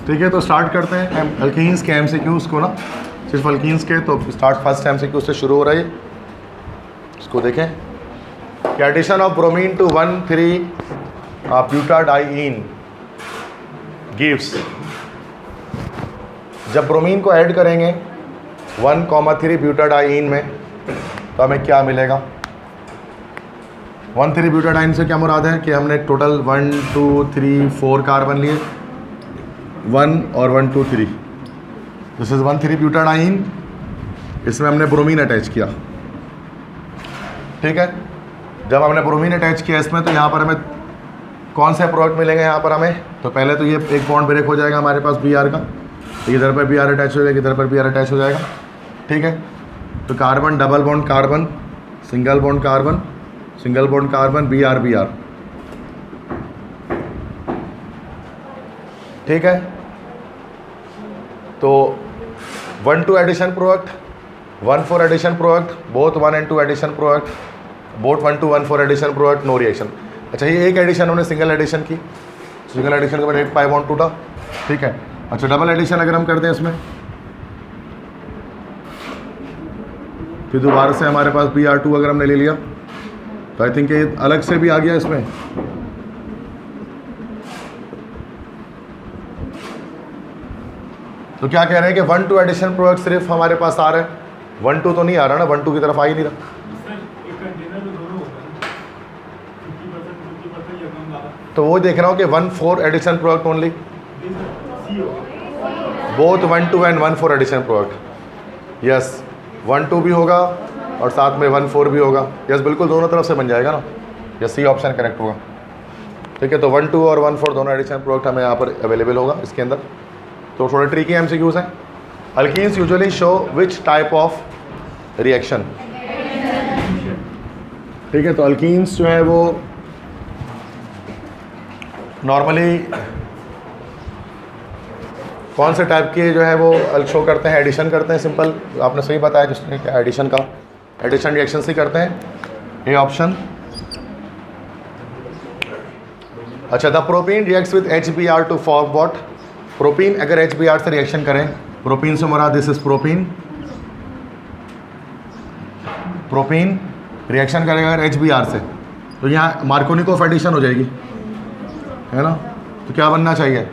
ठीक है, तो स्टार्ट करते हैं अल्कीन्स के एमसीक्यूज़ को ना, सिर्फ अल्कीन्स के। तो स्टार्ट फर्स्ट एमसीक्यू से शुरू हो रहा है, इसको देखें कि addition of bromine to one three butadiene gives. जब ब्रोमीन को ऐड करेंगे 1,3-ब्यूटाडाइईन में तो हमें क्या मिलेगा। 1,3-ब्यूटाडाइईन से क्या मुराद है कि हमने टोटल 1 2 3 4 कार्बन लिए, 1 और 1 2 3, दिस इज 1,3-ब्यूटाडाइईन। इसमें हमने ब्रोमीन अटैच किया। ठीक है, जब हमने ब्रोमीन अटैच किया इसमें, तो यहाँ पर हमें कौन से प्रोडक्ट मिलेंगे। यहाँ पर हमें तो पहले तो ये एक बॉन्ड ब्रेक हो जाएगा हमारे पास Br का, इधर पर Br अटैच हो जाएगा, इधर पर Br अटैच हो जाएगा। ठीक है, तो carbon double bond carbon, single bond carbon, single bond carbon, Br Br। ठीक है, तो 1,2 addition product, 1,4 addition product, both 1 and 2 addition product, both 1,2 1,4 addition product, no reaction. अच्छा, ये एक एडिशन हमने सिंगल एडिशन की, सिंगल एडिशन के बाद एक पाई बॉन्ड टूटा। ठीक है, अच्छा डबल एडिशन अगर हम करते हैं इसमें, फिर दोबारा से हमारे पास Br2 अगर हमने ले लिया, तो आई थिंक ये अलग से भी आ गया इसमें। तो क्या कह रहे हैं कि 1,2 एडिशन प्रोडक्ट सिर्फ हमारे पास आ रहा है, 1,2 तो नहीं आ रहा ना, 1,2 की तरफ आ ही नहीं रहा। तो वो देख रहा हूँ कि 1,4 addition product only, both 1,2 and 1,4 addition product. Yes, 1,2 भी होगा और साथ में 1,4 भी होगा। यस, बिल्कुल दोनों तरफ से बन जाएगा ना। यस, सी ऑप्शन करेक्ट होगा। ठीक है, तो 1,2 और 1,4 दोनों एडिशन प्रोडक्ट हमें यहाँ पर अवेलेबल होगा इसके अंदर। तो थोड़े ट्रिकी एमसीक्यूज़ हैं। Alkenes usually show which type of reaction. ठीक है, तो अल्कीन्स जो है वो नॉर्मली कौन से टाइप के जो है वो शो करते हैं, एडिशन करते हैं। सिंपल आपने सही बताया जिसने क्या एडिशन का, एडिशन रिएक्शन से करते हैं, ये ऑप्शन। अच्छा, the propene reacts with HBr to form what. Propene अगर HBr से रिएक्शन करें, प्रोपीन से मुराद this is propene, propene reaction करेगा अगर HBr से, तो यहाँ मार्कोनिकोव एडिशन हो जाएगी, है ना। तो क्या बनना चाहिए,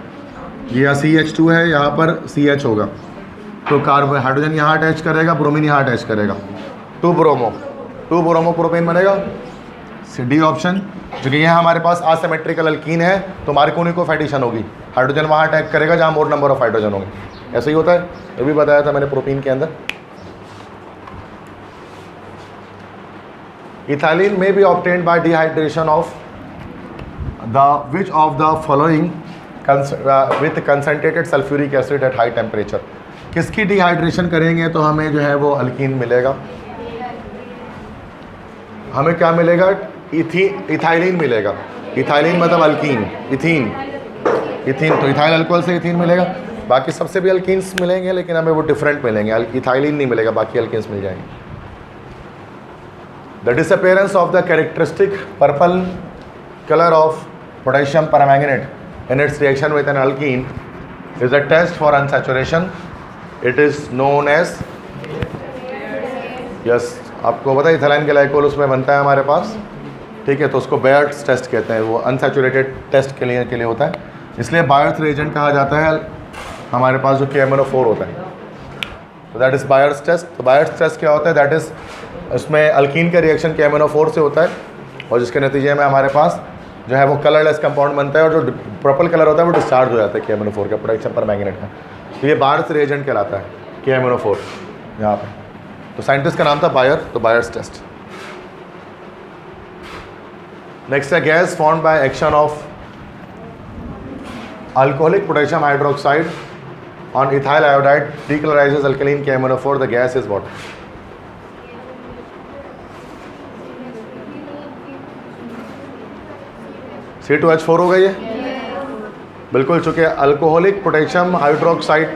ये CH2 है, यहाँ पर CH होगा, तो कार्बन हाइड्रोजन यहाँ अटैच करेगा, ब्रोमीन यहाँ अटैच करेगा, 2 ब्रोमो प्रोपेन बनेगा। डी ऑप्शन, क्योंकि यहाँ हमारे पास असिमेट्रिकल अल्कीन है तो मार्कोनिकोव एडिशन होगी, हाइड्रोजन वहाँ अटैक करेगा जहाँ मोर नंबर ऑफ हाइड्रोजन होंगे। ऐसा ही होता है, ये भी बताया था मैंने प्रोपीन के अंदर। इथाइलिन में B obtained bye dehydration of the which of the following with concentrated sulphuric acid at high temperature. किसकी डिहाइड्रेशन करेंगे तो हमें जो है वो अल्कीन मिलेगा। हमें क्या मिलेगा, इथाइलिन मिलेगा। इथाइलिन मतलब अल्कीन, इथीन, तो इथाइल अल्कोहल से इथीन मिलेगा। बाकी सबसे भी अल्कीन्स मिलेंगे लेकिन हमें वो डिफरेंट मिलेंगे, इथाइलिन नहीं मिलेगा, बाकी अल्कीन्स मिल जाएंगे। The disappearance of the characteristic purple colour of potassium permanganate in its reaction with an alkene is a test for unsaturation. It is known as, yes, आपको पता है इथाइलिन ग्लाइकोल उसमें बनता है हमारे पास। ठीक है, तो उसको बायर्ट्स टेस्ट कहते हैं, वो अनसैचुरेटेड टेस्ट के लिए होता है, इसलिए बायर्ट्स रिएजेंट कहा जाता है हमारे पास जो KMnO4 होता है। तो दैट इज़ बायर्ट्स टेस्ट। तो बायर्ट्स टेस्ट क्या होता है, दैट इज़ उसमें अल्कीन का रिएक्शन KMnO4 से होता है और जिसके नतीजे में हमारे पास जो है वो कलरलेस कंपाउंड बनता है और जो पर्पल कलर होता है वो डिस्चार्ज हो जाता है KMnO4 का, पोटेशियम परमैंगनेट का। तो ये बायर्स रिएजेंट कहलाता है KMnO4 यहाँ पर। तो साइंटिस्ट का नाम था बायर, तो बायर्स टेस्ट। नेक्स्ट है gas formed by action of alcoholic potassium hydroxide on ethyl iodide decolourises alkaline KMnO4। The gas is what. C2H4 हो गई है बिल्कुल, चूँकि अल्कोहलिक पोटेशियम हाइड्रोक्साइड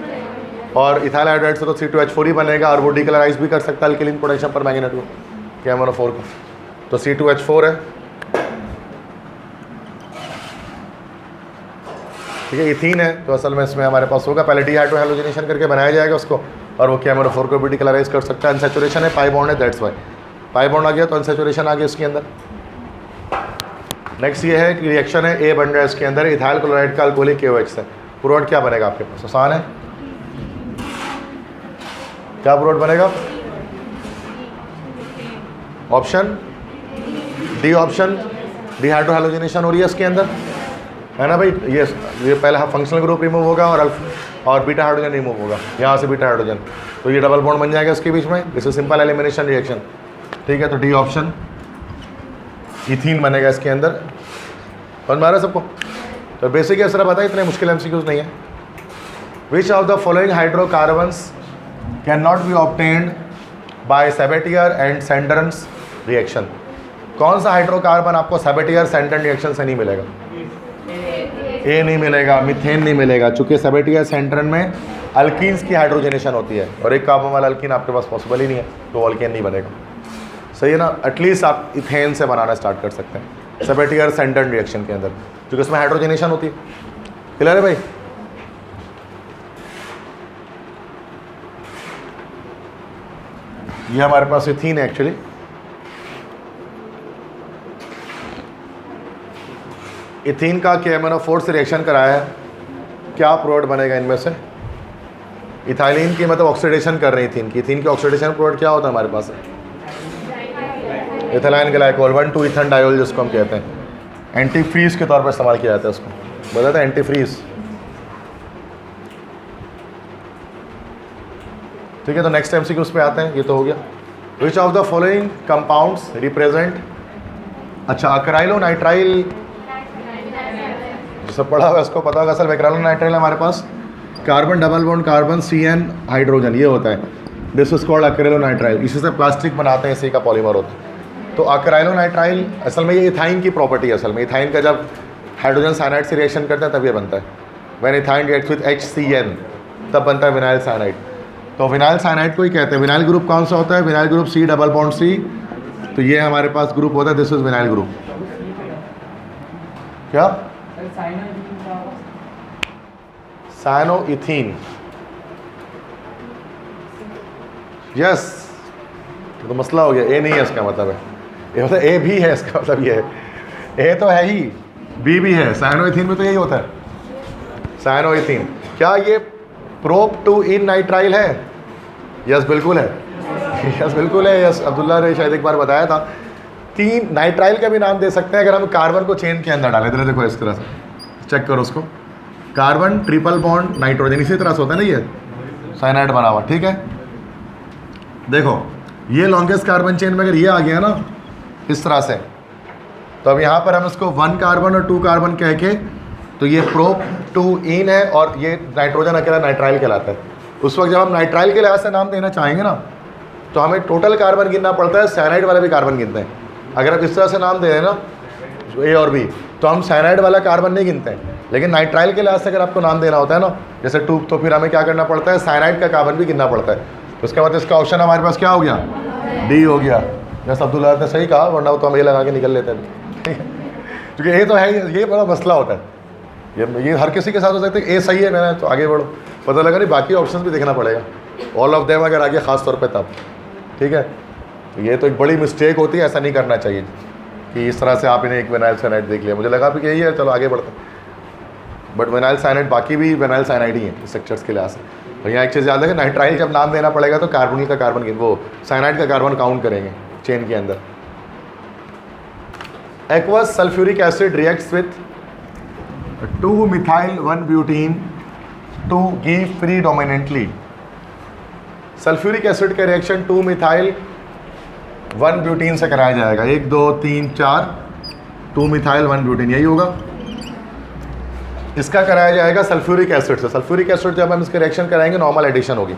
और इथाइल आयोडाइड से तो C2H4 ही बनेगा और वो डीकलराइज भी कर सकता है अल्कलीन पोटेशियम परमैंगनेट को, KMnO4 को। तो C2H4 है। ठीक है। इथीन है तो असल में इसमें हमारे पास होगा, पहले डीहाइड्रोहैलोजिनेशन करके बनाया जाएगा उसको, और वो KMnO4 को भी डिक्लराइज कर सकता है। अनसैचुरेशन है, पाई बॉन्ड है, दैट्स वाई पाई बॉन्ड आ गया तो अनसैचुरेशन आ गया इसके अंदर। नेक्स्ट ये है कि रिएक्शन है ए बन रहा है इसके अंदर इथाइल क्लोराइड का अल्कोहलिक KOH से। प्रोडक्ट क्या बनेगा आपके पास? आसान है, क्या प्रोडक्ट बनेगा? ऑप्शन डी, ऑप्शन डीहाइड्रोहैलोजिनेशन हो रही है इसके अंदर, है ना भाई। ये पहला फंक्शनल ग्रुप रिमूव होगा और बीटा हाइड्रोजन रिमूव होगा, यहाँ से बीटा हाइड्रोजन, तो ये डबल बॉन्ड बन जाएगा इसके बीच में। This is simple elimination reaction, ठीक है। तो डी ऑप्शन इथीन बनेगा इसके अंदर। समझ में आ रहा है सबको? तो बेसिक ऐसा पता है, इतने मुश्किल MCQs नहीं है। Which of the following hydrocarbons can not be obtained by Sabatier and Senderens reaction? कौन सा हाइड्रोकार्बन आपको सेबेटियर सेंडर्न रिएक्शन से नहीं मिलेगा? ए नहीं मिलेगा, मीथेन नहीं मिलेगा, चूंकि सेबेटियर सेंडर्न में अल्कीन्स की हाइड्रोजनेशन होती है और एक कार्बन वाला अल्कीन आपके पास पॉसिबल ही नहीं है, तो अल्केन नहीं बनेगा। सही है ना? एटलीस्ट आप इथेन से बनाना स्टार्ट कर सकते हैं सेबेटियर सेंडर्न रिएक्शन के अंदर, क्योंकि उसमें हाइड्रोजनेशन होती है। क्लियर है भाई? ये हमारे पास इथीन है एक्चुअली। इथीन का KMnO4 से रिएक्शन कराया है, क्या प्रोडक्ट बनेगा इनमें से? इथाइलिन की मतलब ऑक्सीडेशन कर रही है इथीन की। इथीन की ऑक्सीडेशन प्रोडक्ट क्या होता है हमारे पास? इथाइलिन ग्लाइकोल 1,2 इथन डायोल, जिसको हम कहते हैं। एंटी फ्रीज के तौर पर इस्तेमाल किया जाता है उसको, बताते हैं एंटी फ्रीज। ठीक है, तो नेक्स्ट MCQ उस पे आते हैं। ये तो हो गया। विच of the following compounds represent, अच्छा अक्राइलोनाइट्राइल, सब पढ़ा हुआ उसको पता होगा। असल में अक्राइलोनाइट्राइल हमारे पास carbon double bond carbon CN hydrogen, ये होता है। This is called acrylonitrile. इसी से प्लास्टिक बनाते हैं, इसी का पॉलीमर होता है। तो अक्राइलोनाइट्राइल असल में ये इथाइन की प्रॉपर्टी है। असल में इथाइन का जब हाइड्रोजन साइनाइड से रिएक्शन करते हैं तब ये बनता है। When ethyne reacts with HCN तब बनता है विनाइल साइनाइड। तो विनाइल साइनाइड को ही कहते हैं। विनाइल ग्रुप कौन सा होता है? Vinyl group C double bond C। तो ये हमारे पास ग्रुप होता है, दिस इज विनाइल ग्रुप। क्या? साइनोइथीन, यस। तो मसला हो गया, ए नहीं है इसका मतलब है, ये मतलब ए भी है, इसका मतलब ये है। ए तो है ही, बी भी है। साइनोइथीन में तो यही होता है, साइनोइथीन। क्या ये प्रोप टू इन नाइट्राइल है? यस बिल्कुल है, यस बिल्कुल है, यस। अब्दुल्ला ने शायद एक बार बताया था। 3 नाइट्राइल का भी नाम दे सकते हैं अगर हम कार्बन को चेन के अंदर डालें। देखो इस तरह से चेक करो उसको, कार्बन ट्रिपल बॉन्ड नाइट्रोजन, इसी तरह से होता है ना ये साइनाइड बना हुआ। ठीक है, देखो ये लॉन्गेस्ट कार्बन चेन में अगर ये आ गया ना इस तरह से, तो अब यहाँ पर हम इसको 1 कार्बन और 2 कार्बन कह के, तो ये प्रोप टू इन है और ये नाइट्रोजन अकेला नाइट्राइल कहलाता है। उस वक्त जब हम नाइट्राइल के लिहाज से नाम देना चाहेंगे ना, तो हमें टोटल कार्बन गिनना पड़ता है, साइनाइड वाला भी कार्बन गिनते हैं। अगर आप इस तरह से नाम दे दें ना ए और बी, तो हम साइनाइड वाला कार्बन नहीं गिनते हैं। लेकिन नाइट्राइल के लिहाज से अगर आपको नाम देना होता है ना, जैसे 2, तो फिर हमें क्या करना पड़ता है? साइनाइड का कार्बन भी गिनना पड़ता है। तो उसका मतलब इसका ऑप्शन हमारे पास क्या हो गया? डी हो गया। जैसे अब्दुल्ला ने सही कहा, वरना तो हम ये लगा के निकल लेते हैं। ठीक है, क्योंकि ये तो है, ये बड़ा मसला होता है। ये हर किसी के साथ हो सकता है। ए सही है, मैंने तो आगे बढ़ो, पता लगा नहीं बाकी ऑप्शन भी देखना पड़ेगा, ऑल ऑफ देम अगर आगे खास तौर पे तब। ठीक है, तो ये तो एक बड़ी मिस्टेक होती है, ऐसा नहीं करना चाहिए कि इस तरह से आप इन्हें एक विनाइल साइनाइड देख लिया। मुझे लगा कि यही है, चलो आगे बढ़ते हैं। बट विनाइल साइनाइड बाकी भी विनाइल साइनाइड ही है स्ट्रक्चर्स के लिहाज से। तो यहाँ एक चीज़ याद है कि नाइट्राइल जब नाम देना पड़ेगा तो कार्बोनिल का कार्बन, वो साइनाइड का कार्बन काउंट करेंगे चेन के अंदर। Aqueous sulphuric acid reacts with 2 methyl 1 butene to give predominantly. Sulphuric acid का रिएक्शन 2 मिथाइल 1 ब्यूटीन से कराया जाएगा। 1 2 3 4 2 मिथाइल 1 ब्यूटीन, यही होगा। इसका कराया जाएगा सल्फ्यूरिक एसिड से। सल्फ्यूरिक एसिड जब हम इसके रिएक्शन कराएंगे नॉर्मल एडिशन होगी,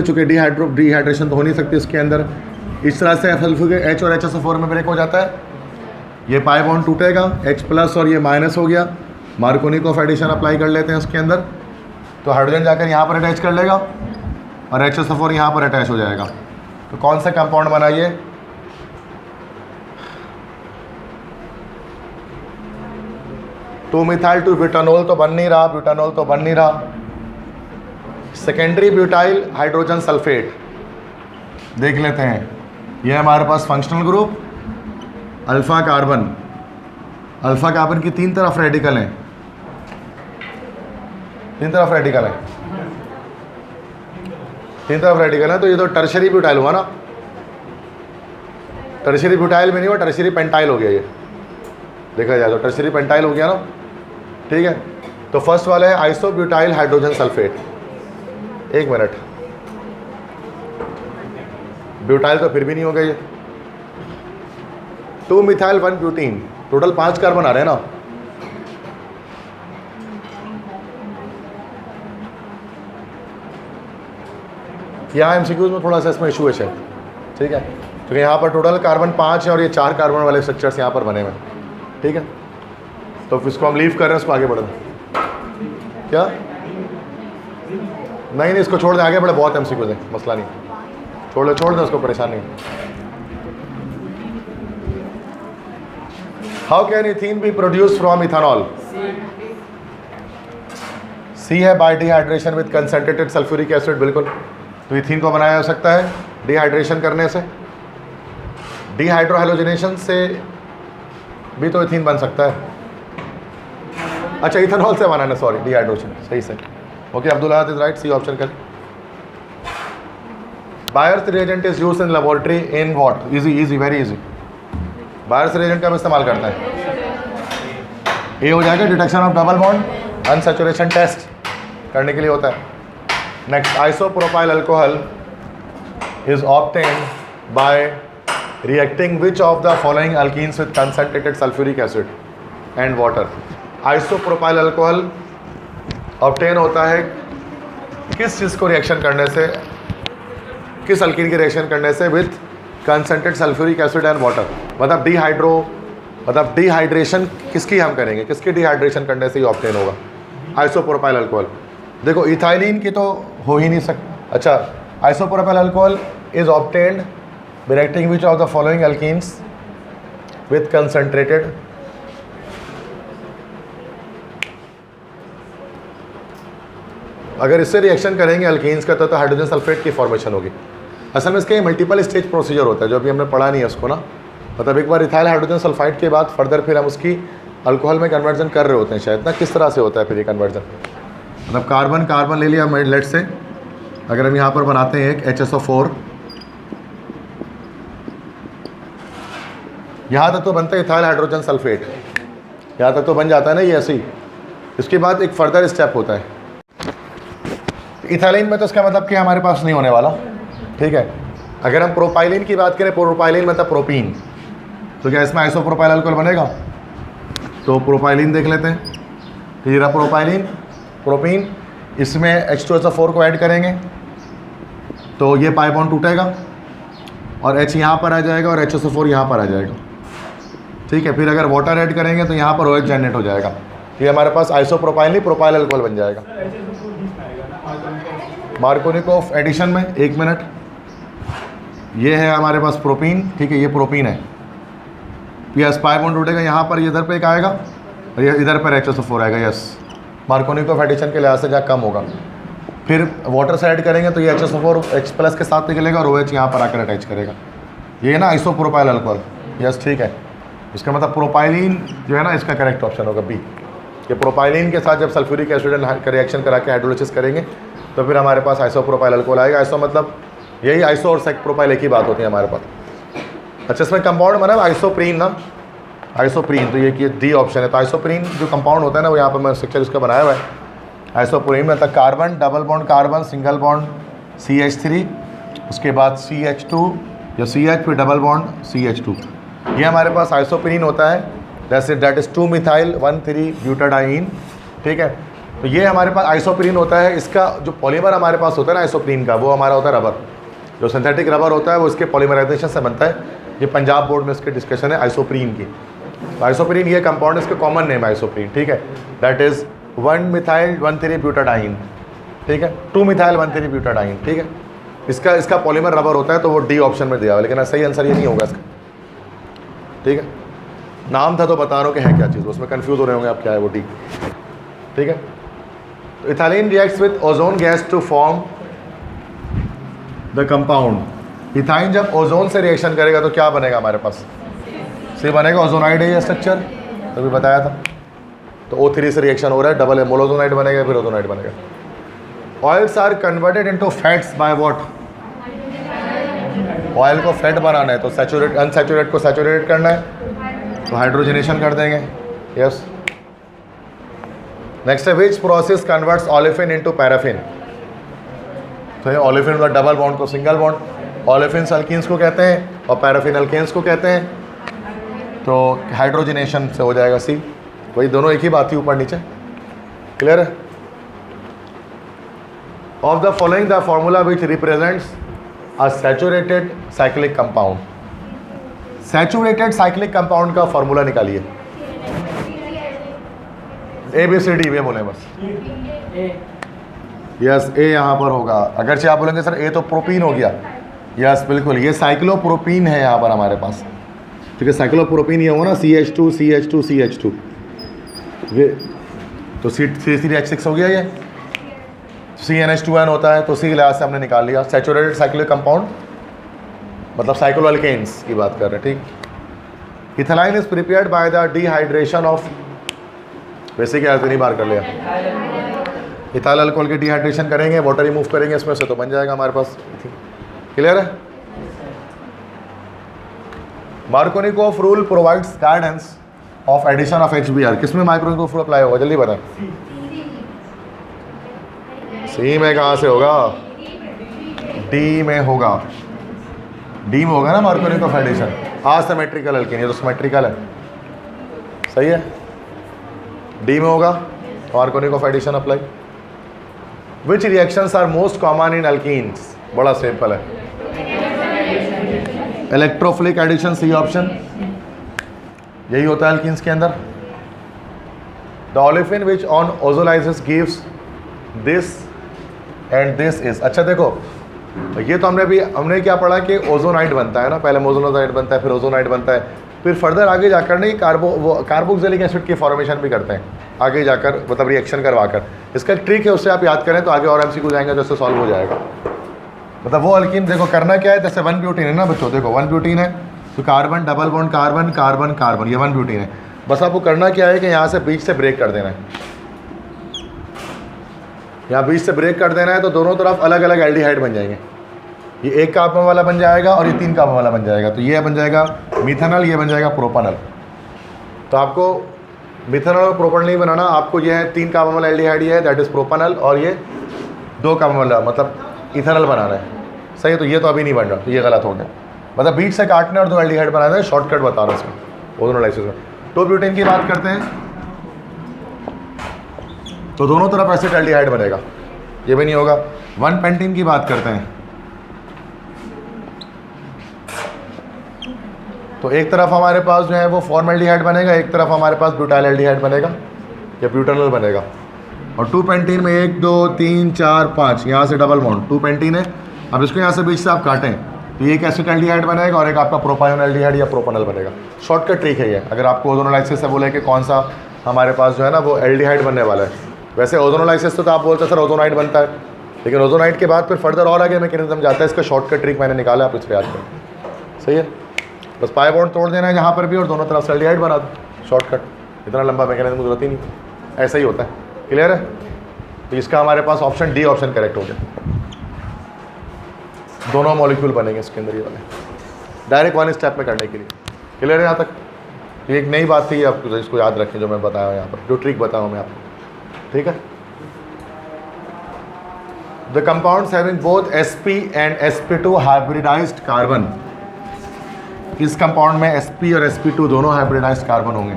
चूँकि डिहाइड्रेशन तो हो नहीं सकती इसके अंदर। इस तरह से सल्फ्यूरिक H और HSO4 में ब्रेक हो जाता है। ये पाई बॉन्ड टूटेगा, H प्लस और ये माइनस हो गया। मार्कोनिक ऑफ एडिशन अप्लाई कर लेते हैं उसके अंदर, तो हाइड्रोजन जाकर यहाँ पर अटैच कर लेगा और HSO4 यहाँ पर अटैच हो जाएगा। तो कौन सा कंपाउंड बना ये? 2 मिथाइल 2 ब्यूटानोल तो बन नहीं रहा, ब्यूटानोल तो बन नहीं रहा। सेकेंडरी ब्यूटाइल हाइड्रोजन सल्फेट देख लेते हैं। यह हमारे पास functional group alpha carbon. Alpha carbon की 3 तरफ रेडिकल हैं, 3 तरफ रेडिकल है, 3 तरफ रेडिकल है। तो ये तो टर्शरी ब्यूटाइल हुआ ना, टर्शरी ब्यूटाइल में नहीं हुआ, टर्शरी पेंटाइल हो गया। ये देखा जाए तो टर्शरी पेंटाइल हो गया ना, ठीक है। तो फर्स्ट वाला है आइसोब्यूटाइल हाइड्रोजन सल्फेट। एक मिनट, ब्यूटाइल तो फिर भी नहीं हो गया ये। 2 मिथाइल 1 ब्यूटीन, टोटल 5 कार्बन आ रहे हैं ना। यहाँ एमसीक्यूज में थोड़ा सा इसमें इशू है शायद, ठीक है, क्योंकि यहाँ पर टोटल कार्बन 5 है और ये 4 कार्बन वाले स्ट्रक्चर्स यहाँ पर बने हुए हैं, ठीक है। तो इसको हम लीव कर रहे हैं, उसको आगे बढ़ दें। क्या नहीं, इसको छोड़ दें, आगे बढ़े, बहुत एमसीक्यूज है, मसला नहीं, छोड़ दें उसको, परेशान नहीं। How can ethene be produce from ethanol? C है by dehydration with concentrated sulphuric acid, बिल्कुल। तो इथीन को बनाया जा सकता है डिहाइड्रेशन करने से, डिहाइड्रोहेलोजिनेशन से भी तो इथीन बन सकता है। अच्छा, इथेनॉल से बनाना, सॉरी, डिहाइड्रेशन, सही से। Okay, Abdul is right, C option कर। Baeyer's reagent is used in laboratory in what? Easy, very easy. Baeyer's reagent का हम इस्तेमाल करते हैं, ये हो जाएगा detection of double bond, unsaturation test करने के लिए होता है। Next, isopropyl alcohol is obtained by reacting which of the following alkenes with concentrated sulphuric acid and water. Isopropyl alcohol obtain होता है किस चीज़ को रिएक्शन करने से, किस अल्कीन की रिएक्शन करने से? With concentrated sulphuric acid and water. मतलब डिहाइड्रेशन किसकी हम करेंगे, किसकी डिहाइड्रेशन करने से ही ऑब्टेन होगा आइसोप्रोपाइल अल्कोहल। देखो, इथाइलिन की तो हो ही नहीं सकता। अच्छा, isopropyl alcohol is obtained reacting which of the following alkenes with concentrated अगर इससे रिएक्शन करेंगे अल्कीन्स का तो हाइड्रोजन सल्फेट की फॉर्मेशन होगी। असल में इसके मल्टीपल स्टेज प्रोसीजर होता है, जो अभी हमने पढ़ा नहीं है उसको ना। मतलब एक बार इथाइल हाइड्रोजन सल्फाइड के बाद फर्दर फिर हम उसकी अल्कोहल में कन्वर्जन कर रहे होते हैं शायद ना। किस तरह से होता है फिर ये कन्वर्जन? मतलब कार्बन ले लिया लेट से, अगर हम यहाँ पर बनाते हैं एक HSO4, यहाँ तक तो बनता है इथाइल हाइड्रोजन सल्फेट, यहाँ तक तो बन जाता है ना ये ऐसे ही। इसके बाद एक फर्दर स्टेप होता है इथाइलिन में, तो इसका मतलब कि हमारे पास नहीं होने वाला, ठीक है। अगर हम प्रोपाइलिन की बात करें, प्रोपाइलिन मतलब प्रोपीन, तो क्या इसमें आइसोप्रोपाइल अल्कोहल बनेगा? तो प्रोपाइलिन देख लेते हैं, ये रहा प्रोपाइलिन, प्रोपीन, इसमें H2SO4 को ऐड करेंगे तो ये पाई बॉन्ड टूटेगा और H यहाँ पर आ जाएगा और HSO4 यहाँ पर आ जाएगा, ठीक है। फिर अगर वाटर ऐड करेंगे तो यहाँ पर OH जनरेट हो जाएगा, ये हमारे पास आइसोप्रोपाइल नहीं प्रोपाइल अल्कोहल बन जाएगा। मार्कोनिकोव एडिशन में, एक मिनट, ये है हमारे पास प्रोपीन, ठीक है, ये प्रोपीन है, ये पाई बॉन्ड टूटेगा, यहाँ पर इधर पे एक आएगा और ये इधर पर HSO4 आएगा, यस। मार्कोनिकोव एडिशन के लिहाज से जहाँ कम होगा, फिर वाटर से ऐड करेंगे तो ये HSO4 H+ के साथ निकलेगा और OH यहाँ पर आकर अटैच करेगा, ये है ना आइसोप्रोपाइल अल्कोहल, यस, ठीक है। इसका मतलब प्रोपाइलिन जो है ना, इसका करेक्ट ऑप्शन होगा बी। कि प्रोपाइलिन के साथ जब सल्फ्यूरिक एसिड का रिएक्शन करा के हाइड्रोलिसिस करेंगे तो फिर हमारे पास आइसोप्रोपाइल अल्कोहल आएगा। आइसो मतलब यही आइसो और सेप्रोपाइल एक ही बात होती है हमारे पास। अच्छा, इसमें कंपाउंड बना है आइसोप्रीन ना, आइसोप्रीन, तो ये डी ऑप्शन है। तो आइसोप्रीन जो कंपाउंड होता है ना, वो यहाँ पर मैं स्ट्रक्चर इसका बनाया हुआ है। आइसोप्रीन मतलब carbon, double bond carbon, single bond CH3, उसके बाद CH2 या CH फिर डबल बॉन्ड CH2, ये हमारे पास आइसोप्रीन होता है। जैसे दैट इज़ 2 मिथाइल 1,3 ब्यूटाडाइन, ठीक है। तो ये हमारे पास आइसोप्रीन होता है। इसका जो पॉलीमर हमारे पास होता है ना आइसोप्रीन का, वो हमारा होता है रबर, जो सिंथेटिक रबर होता है वो इसके पॉलीमराइजेशन से बनता है। ये पंजाब बोर्ड में इसकी डिस्कशन है आइसोप्रीन की। तो आइसोप्रीन ये कंपाउंड, इसका कॉमन नेम है आइसोप्रीन, ठीक है। दैट इज़ 1 मिथाइल 1,3 ब्यूटाडाइन, ठीक है, 2 मिथाइल 1,3 ब्यूटाडाइन, ठीक है। इसका पॉलीमर रबर होता है, तो वो डी ऑप्शन में दिया हुआ, लेकिन सही आंसर ये नहीं होगा इसका, ठीक है। नाम था तो बता रहा हूँ कि है क्या चीज़, उसमें कंफ्यूज हो रहे होंगे आप क्या है वो डी। ठीक है, तो ethylene reacts with ozone gas to form the compound. Ethyne जब ओजोन से रिएक्शन करेगा तो क्या बनेगा हमारे पास, से बनेगा ओजोनाइड है ये स्ट्रक्चर, तभी बताया था। तो O3 से रिएक्शन हो रहा है, डबल है, मोलोजोनाइड बनेगा, फिर ओजोनाइड बनेगा। Oils are converted into fats by what, oil को फैट बनाना है तो सैचुरेट अनसैचुरेट को सैचुरेट करना है, तो हाइड्रोजनेशन कर देंगे। यस, नेक्स्ट है which process converts olefin into paraffin. तो ये ओलेफिन का डबल बॉन्ड को सिंगल बॉन्ड, ओलेफिन अल्कीन्स को कहते हैं और पैराफिन अल्केन्स को कहते हैं। तो हाइड्रोजनेशन से हो जाएगा सी, वही दोनों एक ही बात थी, ऊपर नीचे। क्लियर है? Of the following the formula which represents a saturated cyclic compound. Saturated cyclic compound का फॉर्मूला निकालिए। ABCD वे बोले बस। यस, ए यहाँ पर होगा। अगर से आप बोलेंगे सर ए तो प्रोपीन हो गया, यस बिल्कुल, ये साइक्लोप्रोपीन है यहाँ पर हमारे पास। ठीक है, साइक्लोप्रोपीन ये होगा ना, CH2 CH2 CH2, ये तो C3H6 हो गया, ये CnH2n होता है, तो सी लिहाज से हमने निकाल लिया। सैचुरेटेड साइक्लिक कंपाउंड मतलब साइक्लोअल्केन्स की बात कर रहे हैं। ठीक, ethylene is prepared by the dehydration of, वैसे क्या नहीं बार कर लिया, इथाइल अल्कोहल के डिहाइड्रेशन करेंगे, वाटर रिमूव करेंगे इसमें से, तो बन जाएगा हमारे पास। क्लियर है? Markovnikov rule provides guidance of addition of HBr। किसमें मार्कोनिकोफ रूल अप्लाई होगा, जल्दी बताएं। सी में कहाँ से होगा, डी में होगा, डी में होगा ना मार्कोनिकोफ एडिशन। असिमेट्रिकल अल्कीन, ये तो सिमेट्रिकल है, सही है, डी में होगा Markovnikov addition apply. Which reactions are most common in alkenes, बड़ा सिंपल है, इलेक्ट्रोफिलिक एडिशन, सी ऑप्शन, यही होता है अल्कीन्स के अंदर। The olefin which on ozonolysis gives this and this is. अच्छा देखो, ये तो हमने क्या पढ़ा कि ओजोनाइड बनता है ना, पहले मोजोनाइड बनता है, फिर ओजोनाइड बनता है, फिर फर्दर आगे जाकर नहीं कार्बोक्सिलिक एसिड की फॉर्मेशन भी करते हैं आगे जाकर, मतलब रिएक्शन करवा कर। इसका ट्रिक है, उससे आप याद करें तो आगे और MCQ जाएंगे, जैसे सॉल्व हो जाएगा। मतलब वो अल्कीन देखो करना क्या है, जैसे 1 ब्यूटीन है ना बच्चों, देखो 1 ब्यूटीन है तो carbon double bond carbon carbon carbon, ये 1 ब्यूटीन है। बस आपको करना क्या है कि यहाँ से बीच से ब्रेक कर देना है, यहाँ बीच से ब्रेक कर देना है, तो दोनों तरफ अलग अलग एल्डिहाइड बन जाएंगे। ये 1 कार्बन वाला बन जाएगा और ये 3 कार्बन वाला बन जाएगा, तो ये बन जाएगा मिथेनॉल, ये बन जाएगा प्रोपानॉल। तो आपको मिथेनॉल और प्रोपानॉल नहीं बनाना, आपको ये है 3 कार्बन वाला एल्डिहाइड है, दैट इज़ प्रोपानॉल, और ये 2 कार्बन वाला मतलब इथेनॉल बनाना है, सही है। तो ये तो अभी नहीं बन रहा, तो ये गलत हो गया, मतलब बीच से काटना और 2 एल्डिहाइड बनाना है, शॉर्टकट बता रहा हूँ इसमें ओजोनोलाइसिस में। 2 ब्यूटेन की बात करते हैं तो दोनों तरफ एसिड एल्डिहाइड बनेगा, ये भी नहीं होगा। 1 पेंटीन की बात करते हैं तो एक तरफ हमारे पास जो है वो फॉर्मल्डिहाइड बनेगा, एक तरफ हमारे पास ब्यूटाइल एल्डिहाइड बनेगा या ब्यूटानॉल बनेगा। और 2 पेंटीन में 1 2 3 4 5 यहाँ से डबल बॉन्ड, 2 पेंटीन है। अब इसको यहाँ से बीच से आप काटें तो ये एक एसिटाल्डिहाइड बनेगा और एक आपका प्रोपायोनल्डिहाइड या प्रोपानॉल बनेगा। शॉर्टकट ट्रिक है ये। अगर आपको ओजोनोलाइसिस से बोले कि कौन सा हमारे पास जो है ना वो एल्डिहाइड बनने वाला है, वैसे ओजोनोलाइसिस तो आप बोलते हैं सर ओजोनाइड बनता है, लेकिन ओजोनाइड के बाद फिर फर्दर और आगे मैकेनिज्म जाता है। इसका शॉर्टकट ट्रिक मैंने निकाला, आप इस पर याद करें, सही है। बस पाई बॉन्ड तोड़ देना है जहाँ पर भी और दोनों तरफ से एल्डिहाइड बना दो, शॉर्टकट, इतना लंबा मैकेनिज्म की जरूरत ही नहीं, ऐसा ही होता है। क्लियर है? तो इसका हमारे पास ऑप्शन डी ऑप्शन करेक्ट हो गया। दोनों मॉलिक्यूल बनेंगे इसके अंदर ये वाले, डायरेक्ट 1 स्टेप में करने के लिए। क्लियर है यहाँ तक? ये एक नई बात थी, आपको इसको याद रखें जो मैं बताया यहाँ पर, जो ट्रिक बताऊँ मैं आपको, ठीक है। The compounds having both sp and sp2 hybridised carbon. इस कंपाउंड में sp और sp2 दोनों हाइब्रिडाइज्ड कार्बन होंगे,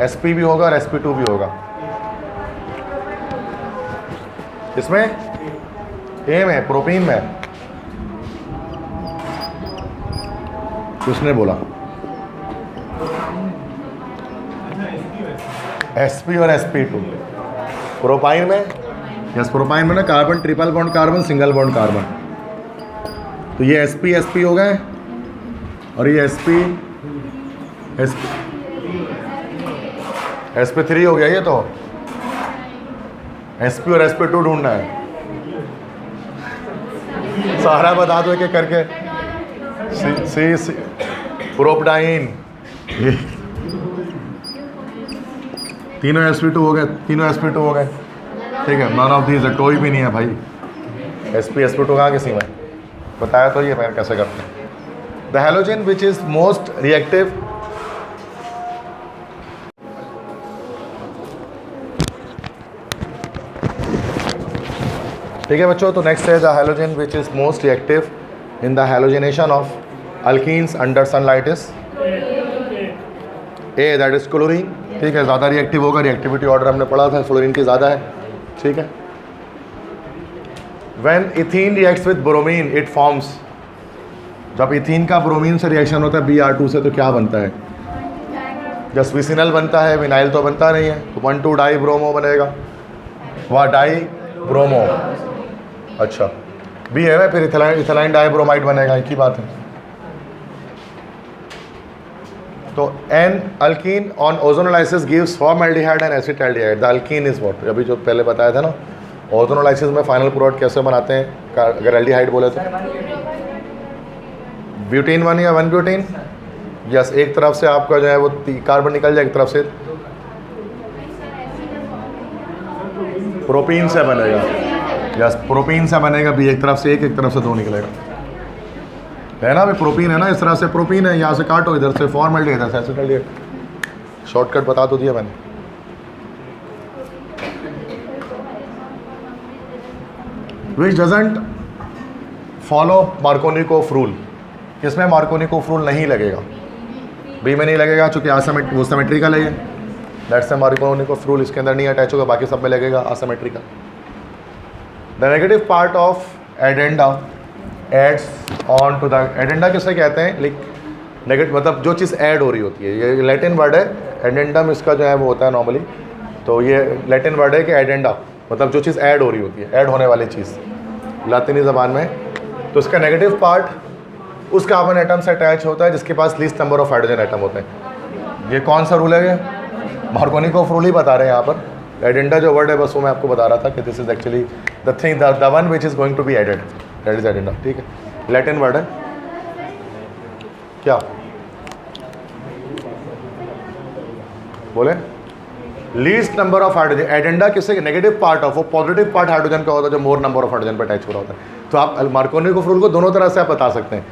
sp भी होगा और sp2 भी होगा। इसमें ए में प्रोपीन में किसने बोला sp और sp2? प्रोपाइन में, यस प्रोपाइन में ना carbon triple bond carbon single bond carbon, तो ये sp sp हो गए और ये sp sp sp3 हो गया ये तो, sp और sp2 ढूंढना है। सारा बता दो एक एक करके। सी प्रोपडाइन, तीनों sp2 हो गए, तीनों sp2 हो गए, ठीक है। नन ऑफ दीज, कोई भी नहीं है भाई। sp sp2 कहाँ किसी में बताया तो ये मैं कैसे करते हैं। The halogen which is most reactive, ठीक है बच्चों। तो नेक्स्ट है the halogen which is most reactive in the halogenation of alkenes under sunlight is a, that is chlorine, ठीक है। ज़्यादा रिएक्टिव होगा, रिएक्टिविटी ऑर्डर हमने पढ़ा था, फ्लोरीन की ज़्यादा है, ठीक है। When ethene reacts with bromine it forms, जब इथीन का ब्रोमीन से रिएक्शन होता है Br2 से, तो क्या बनता है? जस्ट विसिनल बनता है, विनाइल तो बनता नहीं है, तो 1,2 डाई ब्रोमो बनेगा, वह डाई ब्रोमो, अच्छा बी है, फिर इथेलाइन डाई ब्रोमाइड बनेगा, एक ही बात है। तो an alkene on ozonolysis gives formaldehyde and acetaldehyde. The alkene is what, अभी जो पहले बताया था ना, ओजोनोलाइसिस में फाइनल प्रोडक्ट कैसे बनाते हैं अगर एल्डिहाइड बोले तो? ब्यूटीन 1 या 1 ब्यूटीन, यस। एक तरफ से आपका जो है वो कार्बन निकल जाए, एक तरफ से प्रोपीन से बनेगा, यस प्रोपीन से बनेगा भी, एक तरफ से एक तरफ से 2 निकलेगा, है ना भाई। प्रोपीन है ना, इस तरह से प्रोपीन है, यहाँ से काटो, इधर से फॉर्मल्डिहाइड, इधर से एसिटाल्डिहाइड, शॉर्टकट बता तो दिया मैंने। विच डजंट फॉलो मार्कोनिकोफ रूल, किसमें मार्कोनिकोफ रूल नहीं लगेगा? बी में नहीं लगेगा, चूंकि वो सिमेट्रिकल है, दैट्स से मार्कोनिकोफ रूल इसके अंदर नहीं अटैच होगा, बाकी सब में लगेगा asymmetrical. The negative part of addenda adds on to the, addenda किसे कहते हैं? लाइक नेगेटिव मतलब जो चीज़ ऐड हो रही होती है, ये लैटिन वर्ड है एडेंडम, इसका जो है वो होता है नॉर्मली, तो ये लैटिन वर्ड है कि एडेंडा मतलब जो चीज़ ऐड हो रही होती है, ऐड होने वाली चीज़ लातिनी ज़बान में। तो इसका नेगेटिव पार्ट उस कार्बन एटम से अटैच होता है जिसके पास least number of hydrogen atom होते हैं। ये कौन सा रूल है? ये मार्कोनिकोफ रूल ही बता रहे हैं यहाँ पर। एडेंडा जो वर्ड है बस वो मैं आपको बता रहा था कि this is actually the thing, the one which is going to be added, that is addenda, ठीक है। लैटिन वर्ड है क्या बोले? Least number of hydrogen. Addenda किससे? नेगेटिव पार्ट ऑफ, वो पॉजिटिव पार्ट हाइड्रोजन का होता है जो मोर नंबर ऑफ हाइड्रोजन पर अटैच हो रहा होता है। तो आप मार्कोनिकोफ रूल को दोनों तरह से आप बता सकते हैं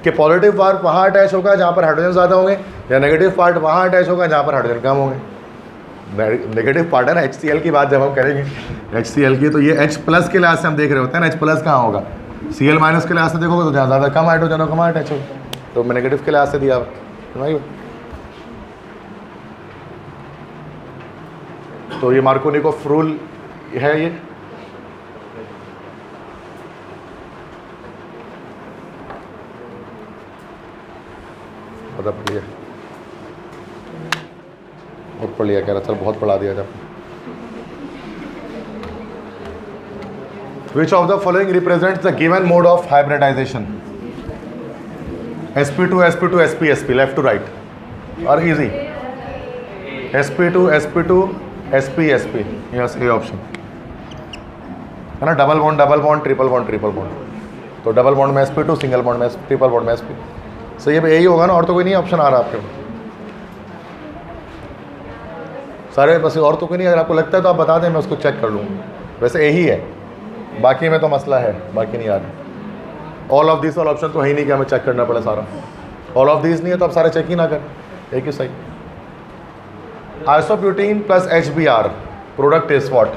कि पॉजिटिव पार्ट वहाँ अटैच होगा जहाँ पर हाइड्रोजन ज़्यादा होंगे, या नेगेटिव पार्ट वहाँ अटैच होगा जहाँ पर हाइड्रोजन कम होंगे। नेगेटिव पार्ट है ना HCl की बात जब हम करेंगे, HCl की, तो ये H प्लस के लिहाज से हम देख रहे होते हैं ना, H प्लस कहाँ होगा? Cl माइनस के लिहाज से देखोगे तो जहाँ ज़्यादा कम हाइड्रोजन होगा कहाँ अटैच होगा, तो मैं नेगेटिव के लिहाज से दिया भाई। तो ये मार्कोनिकोफ रूल है, ये पता पड़ लिया, बहुत पढ़ लिया, कह रहा सर बहुत पढ़ा दिया जब। Which of the following represents the given mode of hybridization? sp2 sp2 sp sp, left to right, or easy? sp2 sp2 sp sp, yes A option है ना। डबल बॉन्ड ट्रिपल बॉन्ड, तो double bond में sp2, single bond में triple bond में sp, सही है यही होगा ना, और तो कोई नहीं ऑप्शन आ रहा आपके सारे, बस और तो कोई नहीं। अगर आपको लगता है तो आप बता दें, मैं उसको चेक कर लूँगा, वैसे यही है, बाकी में तो मसला है, बाकी नहीं आ रहा। ऑल ऑफ दिस वाला ऑप्शन तो है ही नहीं कि हमें चेक करना पड़े सारा, ऑल ऑफ दिस नहीं है तो आप सारे चेक ही ना करें, एक ही सही। Isobutene plus HBr product is what,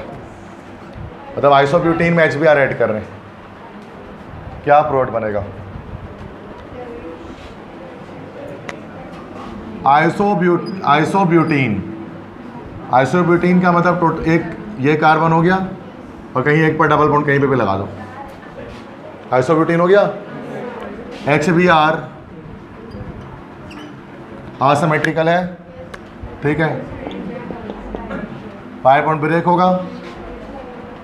मतलब आइसोब्यूटीन में HBr ऐड कर रहे हैं, क्या प्रोडक्ट बनेगा? आइसोब्यूटीन का मतलब एक ये कार्बन हो गया और कहीं एक पर डबल बॉन्ड कहीं पे भी लगा दो, आइसोब्यूटीन हो गया। HBr असिमेट्रिकल है, ठीक है, 5 बॉन्ड ब्रेक होगा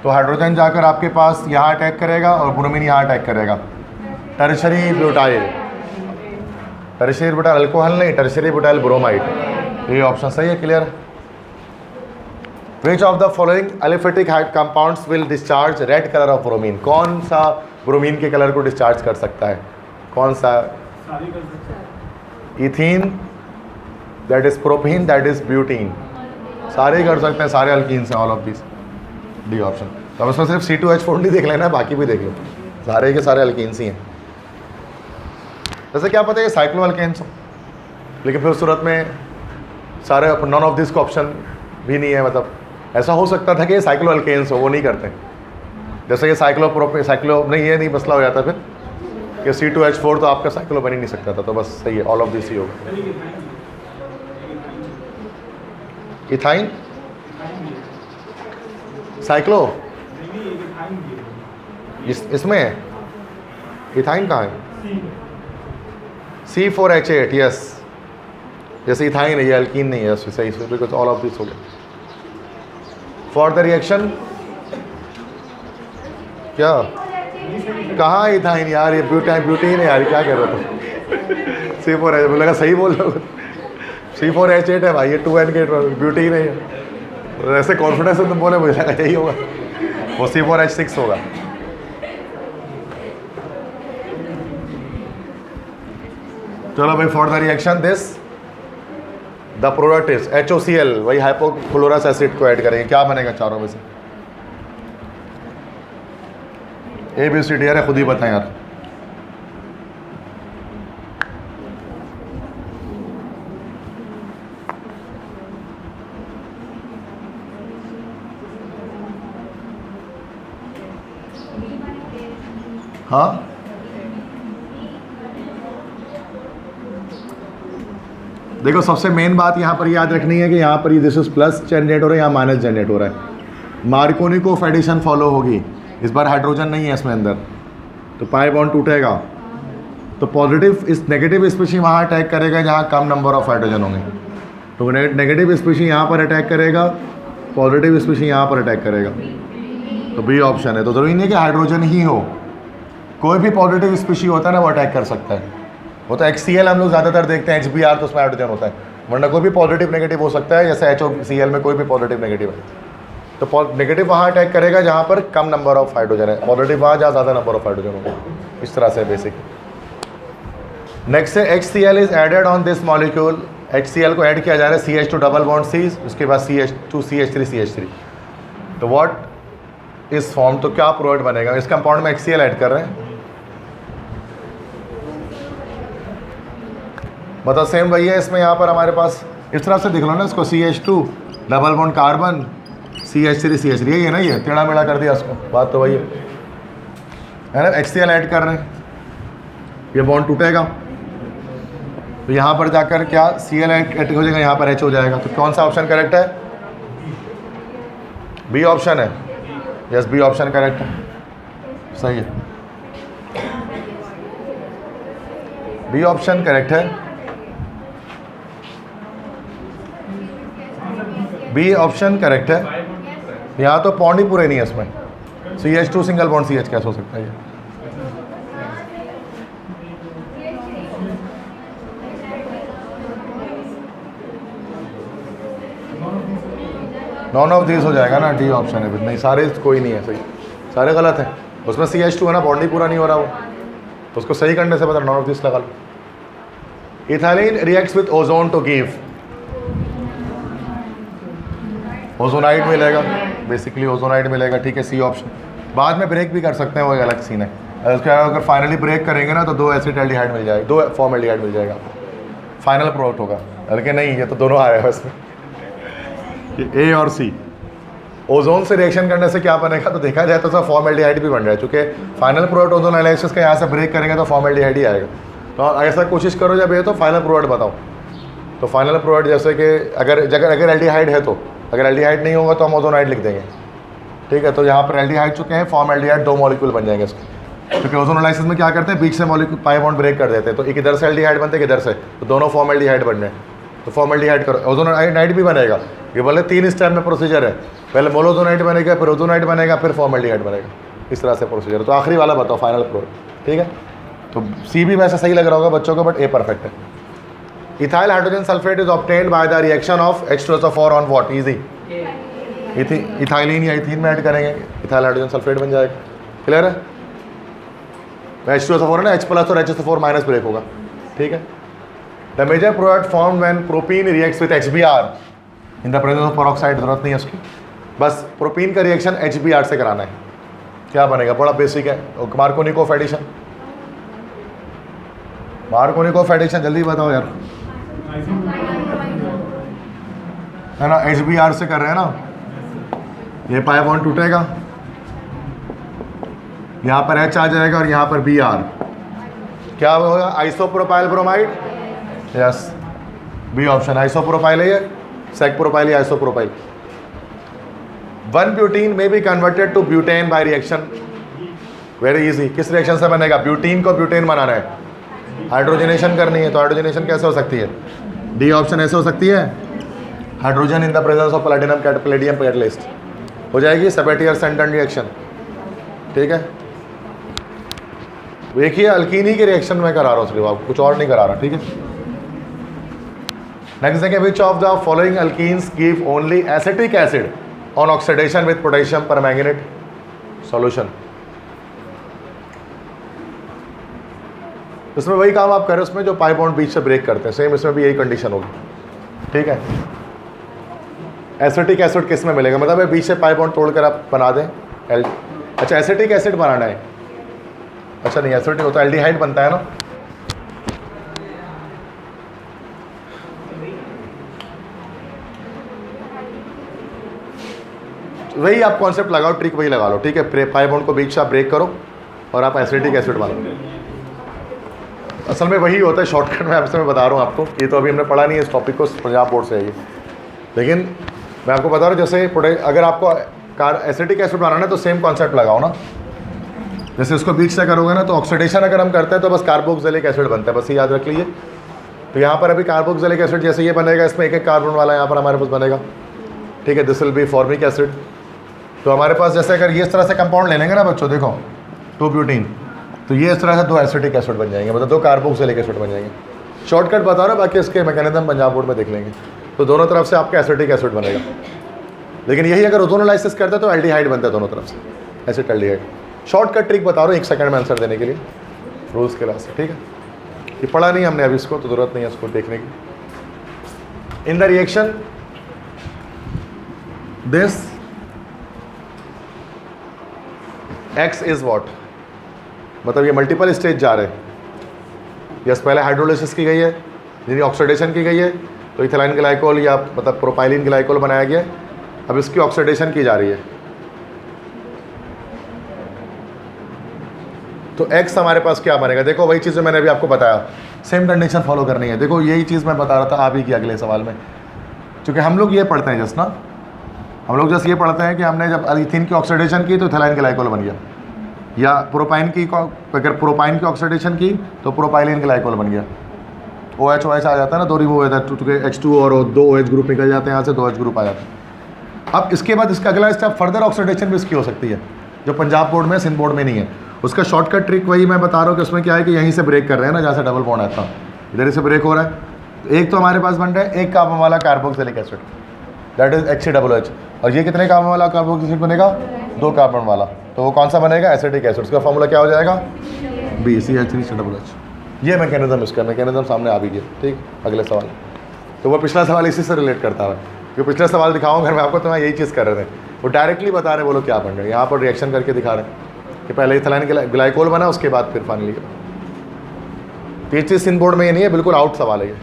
तो हाइड्रोजन जाकर आपके पास यहाँ अटैक करेगा और ब्रोमीन यहाँ अटैक करेगा। Tertiary butyl, tertiary butyl alcohol नहीं, टर्शरी ब्यूटाइल ब्रोमाइड, ये ऑप्शन सही है, clear. Which of the following aliphatic compounds will discharge red colour of bromine? कौन सा ब्रोमीन के कलर को डिस्चार्ज कर सकता है? कौन सा? Ethene, that is propene, that is butene. सारे कर सकते हैं, सारे अल्कीन्स हैं, all of this. D option. तो हम इसमें सिर्फ C2H4 नहीं देख लेना है, बाकी भी देख लो, सारे के सारे अल्कीन्स ही हैं। जैसे क्या पता है साइक्लो अल्केन्स हो, लेकिन फिर उस सूरत में सारे नॉन ऑफ दिस का ऑप्शन भी नहीं है। मतलब ऐसा हो सकता था कि ये साइक्लो अल्केन्स हो, वो नहीं करते। जैसे ये साइक्लो नहीं, ये नहीं मसला हो जाता फिर कि C2H4 तो आपका साइक्लो बन ही नहीं सकता था। तो बस सही है, ऑल ऑफ दिस ही होगा। इथाइन साइक्लो इसमें इथाइन कहाँ है? C4H8, yes. जैसे इथाइन है, ये अल्कीन नहीं है, सही से, बिकॉज ऑल ऑफ दिस हो गया। फॉर द रिएक्शन क्या कहाँ इथाइन यार? ये ब्यूटीन है यार, क्या कह रहे हो? C4H, बोलेगा सही बोल रहे हो। C4H8 है भाई, ये 2N के ब्यूटीन है। ऐसे कॉन्फिडेंस से तुम बोले, मुझे लगा यही होगा, वो C4H6 होगा। चलो भाई, for the reaction this the product is HOCl, वही हाइपोक्लोरस एसिड को ऐड करेंगे, क्या बनेगा चारों में से? ABCD है, खुद ही बताएं यार। हाँ, देखो सबसे मेन बात यहाँ पर याद रखनी है कि यहाँ पर ये दिस इज प्लस जनरेट हो रहा है, यहाँ माइनस जनरेट हो रहा है। मार्कोनिकोव एडिशन फॉलो होगी, इस बार हाइड्रोजन नहीं है इसमें अंदर, तो पाई बॉन्ड टूटेगा। तो पॉजिटिव इस नेगेटिव स्पीशीज वहाँ अटैक करेगा जहाँ कम नंबर ऑफ हाइड्रोजन होंगे, तो नेगेटिव स्पीशीज यहाँ पर अटैक करेगा, पॉजिटिव स्पीशीज यहाँ पर अटैक करेगा। तो बी ऑप्शन है। तो ज़रूरी नहीं है कि हाइड्रोजन ही हो, कोई भी पॉजिटिव स्पीशीज होता है ना, वो अटैक कर सकता है। वो तो HCl हम लोग ज़्यादातर देखते हैं, HBr तो उसमें हाइड्रोजन होता है, वरना कोई भी पॉजिटिव नेगेटिव हो सकता है, जैसे HOCl में कोई भी पॉजिटिव नेगेटिव है। तो नेगेटिव वहाँ अटैक करेगा जहाँ पर कम नंबर ऑफ हाइड्रोजन है, पॉजिटिव वहाँ जहाँ ज़्यादा नंबर ऑफ हाइड्रोजन होगा। इस तरह से बेसिक। नेक्स्ट है HCl is added on this molecule. HCl को ऐड किया जा रहा है, CH2 डबल बॉन्ड C, उसके बाद CH2 CH3 तो व्हाट इस फॉर्म, तो क्या प्रोडक्ट बनेगा? इस कंपाउंड में HCl ऐड कर रहे हैं, मतलब सेम वही है। इसमें यहाँ पर हमारे पास इस तरह से दिख लो ना इसको, CH2 double bond carbon CH3 यही है ना, ये टेढ़ा मेढ़ा कर दिया उसको, बात तो वही है ना। HCl ऐड कर रहे हैं, ये बॉन्ड टूटेगा, तो यहाँ पर जाकर क्या Cl ऐड हो जाएगा, यहाँ पर H हो जाएगा। तो कौन सा ऑप्शन करेक्ट है? बी ऑप्शन है, यस बी ऑप्शन करेक्ट है, सही है, बी ऑप्शन करेक्ट है, बी ऑप्शन करेक्ट है। यहाँ तो बॉन्ड ही पूरे नहीं है इसमें, CH2 सिंगल बॉन्ड CH कैसे हो सकता है ये? नॉन ऑफ दिस हो जाएगा ना, डी ऑप्शन है। नहीं, सारे कोई नहीं है सही, सारे गलत हैं। उसमें CH2 है ना, बॉन्ड ही पूरा नहीं हो रहा वो, तो उसको सही करने से पता नॉन ऑफ दिस लगा लो। Ethylene reacts with ozone to give, ozonide मिलेगा, बेसिकली ओजोनाइड मिलेगा, ठीक है, सी ऑप्शन। बाद में ब्रेक भी कर सकते हैं, वो एक अलग सीन है। उसके अगर फाइनली ब्रेक करेंगे ना तो 2 एसिटाल्डिहाइड मिल जाएगा, 2 फॉर्मल्डिहाइड मिल जाएगा, फाइनल प्रोडक्ट होगा। बल्कि नहीं, ये तो दोनों आया है इसमें, ए और सी। ओजोन से रिएक्शन करने से क्या बनेगा, तो देखा जाए तो सब फॉर्मल्डिहाइड भी बन रहा है, चूँकि फाइनल प्रोडक्ट ओजोन एनालिसिस का यहाँ से ब्रेक करेंगे तो फॉर्मल्डिहाइड ही आएगा। तो ऐसा कोशिश करो जब ये तो फाइनल प्रोडक्ट बताओ। तो फाइनल प्रोडक्ट जैसे कि अगर एल्डिहाइड है, तो अगर एल्डिहाइड नहीं होगा तो हम ओजोनाइड लिख देंगे, ठीक है। तो यहाँ पर एल्डिहाइड चुके हैं, फॉर्मल्डिहाइड 2 मॉलिक्यूल बन जाएंगे इसके, क्योंकि ओजोन एनालिसिस में क्या करते हैं, बीच से मॉलिक्यूल पाई बॉन्ड ब्रेक कर देते हैं, तो एक इधर से एल्डिहाइड बनते हैं, इधर से, तो दोनों फॉर्मल्डिहाइड बन रहे हैं, तो फॉर्मल्डिहाइड करो, ओजोनाइड भी बनेगा। ये बोले 3 स्टेप में प्रोसीजर है, पहले मोनोजोनाइड बनेगा, फिर ओजोनाइड बनेगा, फिर फॉर्मल्डिहाइड बनेगा, इस तरह से प्रोसीजर। तो आखिरी वाला बताओ फाइनल प्रोडक्ट, ठीक है। तो सी भी वैसे सही लग रहा होगा बच्चों को, बट ए परफेक्ट है। Ethyl hydrogen sulphate is obtained by the reaction of H2SO4 on what? Easy, ethylene या इथीन में ऐड करेंगे, इथाइल हाइड्रोजन सल्फेट बन जाएगा। क्लियर है? H2SO4 है ना, H प्लस और HSO4 माइनस ब्रेक होगा। ठीक है। The major product form when propene reacts with HBr in the presence of peroxide, जरूरत नहीं है उसकी, बस प्रोपीन का रिएक्शन HBr से कराना है। क्या बनेगा? बड़ा बेसिक है, मार्कोनिकोव एडिशन। मार्कोनिकोव एडिशन जल्दी बताओ यार, है ना, HBr से कर रहे हैं ना, ये पाई बॉन्ड टूटेगा, यहाँ पर H आ जाएगा और यहाँ पर Br, क्या होगा? Isopropyl bromide. Yes, B option, isopropyl है ये, सेक प्रोपाइल या आइसोप्रोपाइल। 1 ब्यूटीन में be converted to butane by reaction, very easy. किस रिएक्शन से बनेगा? ब्यूटीन को ब्यूटेन बनाना है, हाइड्रोजनेशन करनी है। तो हाइड्रोजनेशन कैसे हो सकती है? डी ऑप्शन ऐसे हो सकती है, hydrogen in the presence of palladium catalyst हो जाएगी, सेपेटियर सेंटन रिएक्शन। ठीक है, देखिए अल्कीनी के रिएक्शन में करा रहा हूँ सिर्फ, आप कुछ और नहीं करा रहा। ठीक है, नेक्स्ट देखिए, विच of the following alkenes give only acetic acid on oxidation with potassium permanganate solution. इसमें वही काम आप कर रहे हो, उसमें जो पाई बॉन्ड बीच से ब्रेक करते हैं, सेम इसमें भी यही कंडीशन होगी। ठीक है, एसिटिक एसिड किस में मिलेगा? मतलब बीच से पाई बॉन्ड तोड़कर आप बना दें अच्छा, एसिटिक एसिड बनाना है। अच्छा नहीं, एसिडिक होता है, एल्डिहाइड बनता है ना। वही आप कॉन्सेप्ट लगाओ, ट्रिक वही लगा लो। ठीक है, पाई बॉन्ड को बीच से आप ब्रेक करो और आप एसिटिक एसिड बनाओ। असल में वही होता है, शॉर्टकट में आपसे मैं बता रहा हूँ आपको। ये तो अभी हमने पढ़ा नहीं है इस टॉपिक को, पंजाब बोर्ड से है ये, लेकिन मैं आपको बता रहा हूँ जैसे अगर आपको एसिटिक एसिड बनाना है तो सेम कॉन्सेप्ट लगाओ ना। जैसे इसको बीच से करोगे ना, तो ऑक्सीडेशन अगर हम करते हैं तो बस कार्बोक्सिलिक एसिड बनता है, बस ये याद रख लीजिए। तो यहाँ पर अभी कार्बोक्सिलिक एसिड जैसे ये बनेगा, इसमें एक एक कार्बन वाला यहाँ पर हमारे पास बनेगा। ठीक है, this will be formic acid. तो हमारे पास जैसे अगर ये इस तरह से कंपाउंड ले लेंगे ना बच्चों, देखो 2 ब्यूटीन, तो ये इस तरह से 2 एसिटिक एसिड बन जाएंगे, मतलब 2 कार्बोक्सिलिक एसिड बन जाएंगे। शॉर्टकट बता रहा, बाकी इसके मैकेनिज्म पंजाब बोर्ड में देख लेंगे। तो दोनों तरफ से आपका एसिटिक एसिड बनेगा, लेकिन यही अगर ओजोनोलाइसिस करते हैं तो एल्डिहाइड बनता है दोनों तरफ से, एसिड एल्डिहाइड। शॉर्टकट ट्रिक बता रहा हूँ 1 सेकंड में आंसर देने के लिए, रूल्स के लास्ट से। ठीक है, ये पढ़ा नहीं हमने अभी इसको, तो ज़रूरत नहीं है इसको देखने की। In the reaction this x is what, मतलब ये मल्टीपल स्टेज जा रहे हैं। यस, पहले हाइड्रोलिसिस की गई है, यानी ऑक्सीडेशन की गई है, तो इथाइल ग्लाइकोल या मतलब प्रोपाइलिन ग्लाइकोल बनाया गया। अब इसकी ऑक्सीडेशन की जा रही है, तो एक्स हमारे पास क्या बनेगा? देखो वही चीज़ जो मैंने अभी आपको बताया, सेम कंडीशन फॉलो करनी है। देखो यही चीज़ मैं बता रहा था आप ही की अगले सवाल में, क्योंकि हम लोग ये पढ़ते हैं जस्ट ना, हम लोग जस्ट ये पढ़ते हैं कि हमने जब इथीन की ऑक्सीडेशन की तो इथाइल ग्लाइकोल बन गया, या प्रोपाइन की अगर प्रोपाइन की ऑक्सीडेशन की तो प्रोपाइलिन ग्लाइकोल बन गया। OH OH आ जाता है ना, 2 रिमूव हो जाता है, क्योंकि H2 और 2 OH ग्रुप निकल जाते हैं यहाँ से, 2 H ग्रुप आ जाता है। अब इसके बाद इसका अगला स्टेप फर्दर ऑक्सीडेशन भी इसकी हो सकती है, जो पंजाब बोर्ड में, सिंध बोर्ड में नहीं है। उसका शॉर्टकट ट्रिक वही मैं बता रहा हूँ कि उसमें क्या है कि यहीं से ब्रेक कर रहे हैं ना, जहाँ से डबल बॉन्ड आता है, इधर से ब्रेक हो रहा है। एक तो हमारे पास बन रहा है 1 कार्बन वाला carboxylic acid, that is HCOOH, और ये कितने कार्बन वाला कार्बोक्सिलिक बनेगा? 2 कार्बन वाला, तो वो कौन सा बनेगा? Acetic acid. उसका फॉर्मूला क्या हो जाएगा? BCH3COOH। ये मैकेनिज्म, इसका मैकेनिज्म सामने आ भी गया। ठीक, अगले सवाल, तो वो पिछला सवाल इसी से रिलेट करता है, क्योंकि पिछला सवाल दिखाऊँ घर में आपको, तो मैं यही चीज़ कर रहे थे, वो डायरेक्टली बता रहे बोलो क्या बन रहा है, यहाँ पर रिएक्शन करके दिखा रहे हैं कि पहले इथाइल ग्लाइकोल बना, उसके बाद फिर फाइनली। ये चीज़ सिंध बोर्ड में ये नहीं है, बिल्कुल आउट सवाल है ये।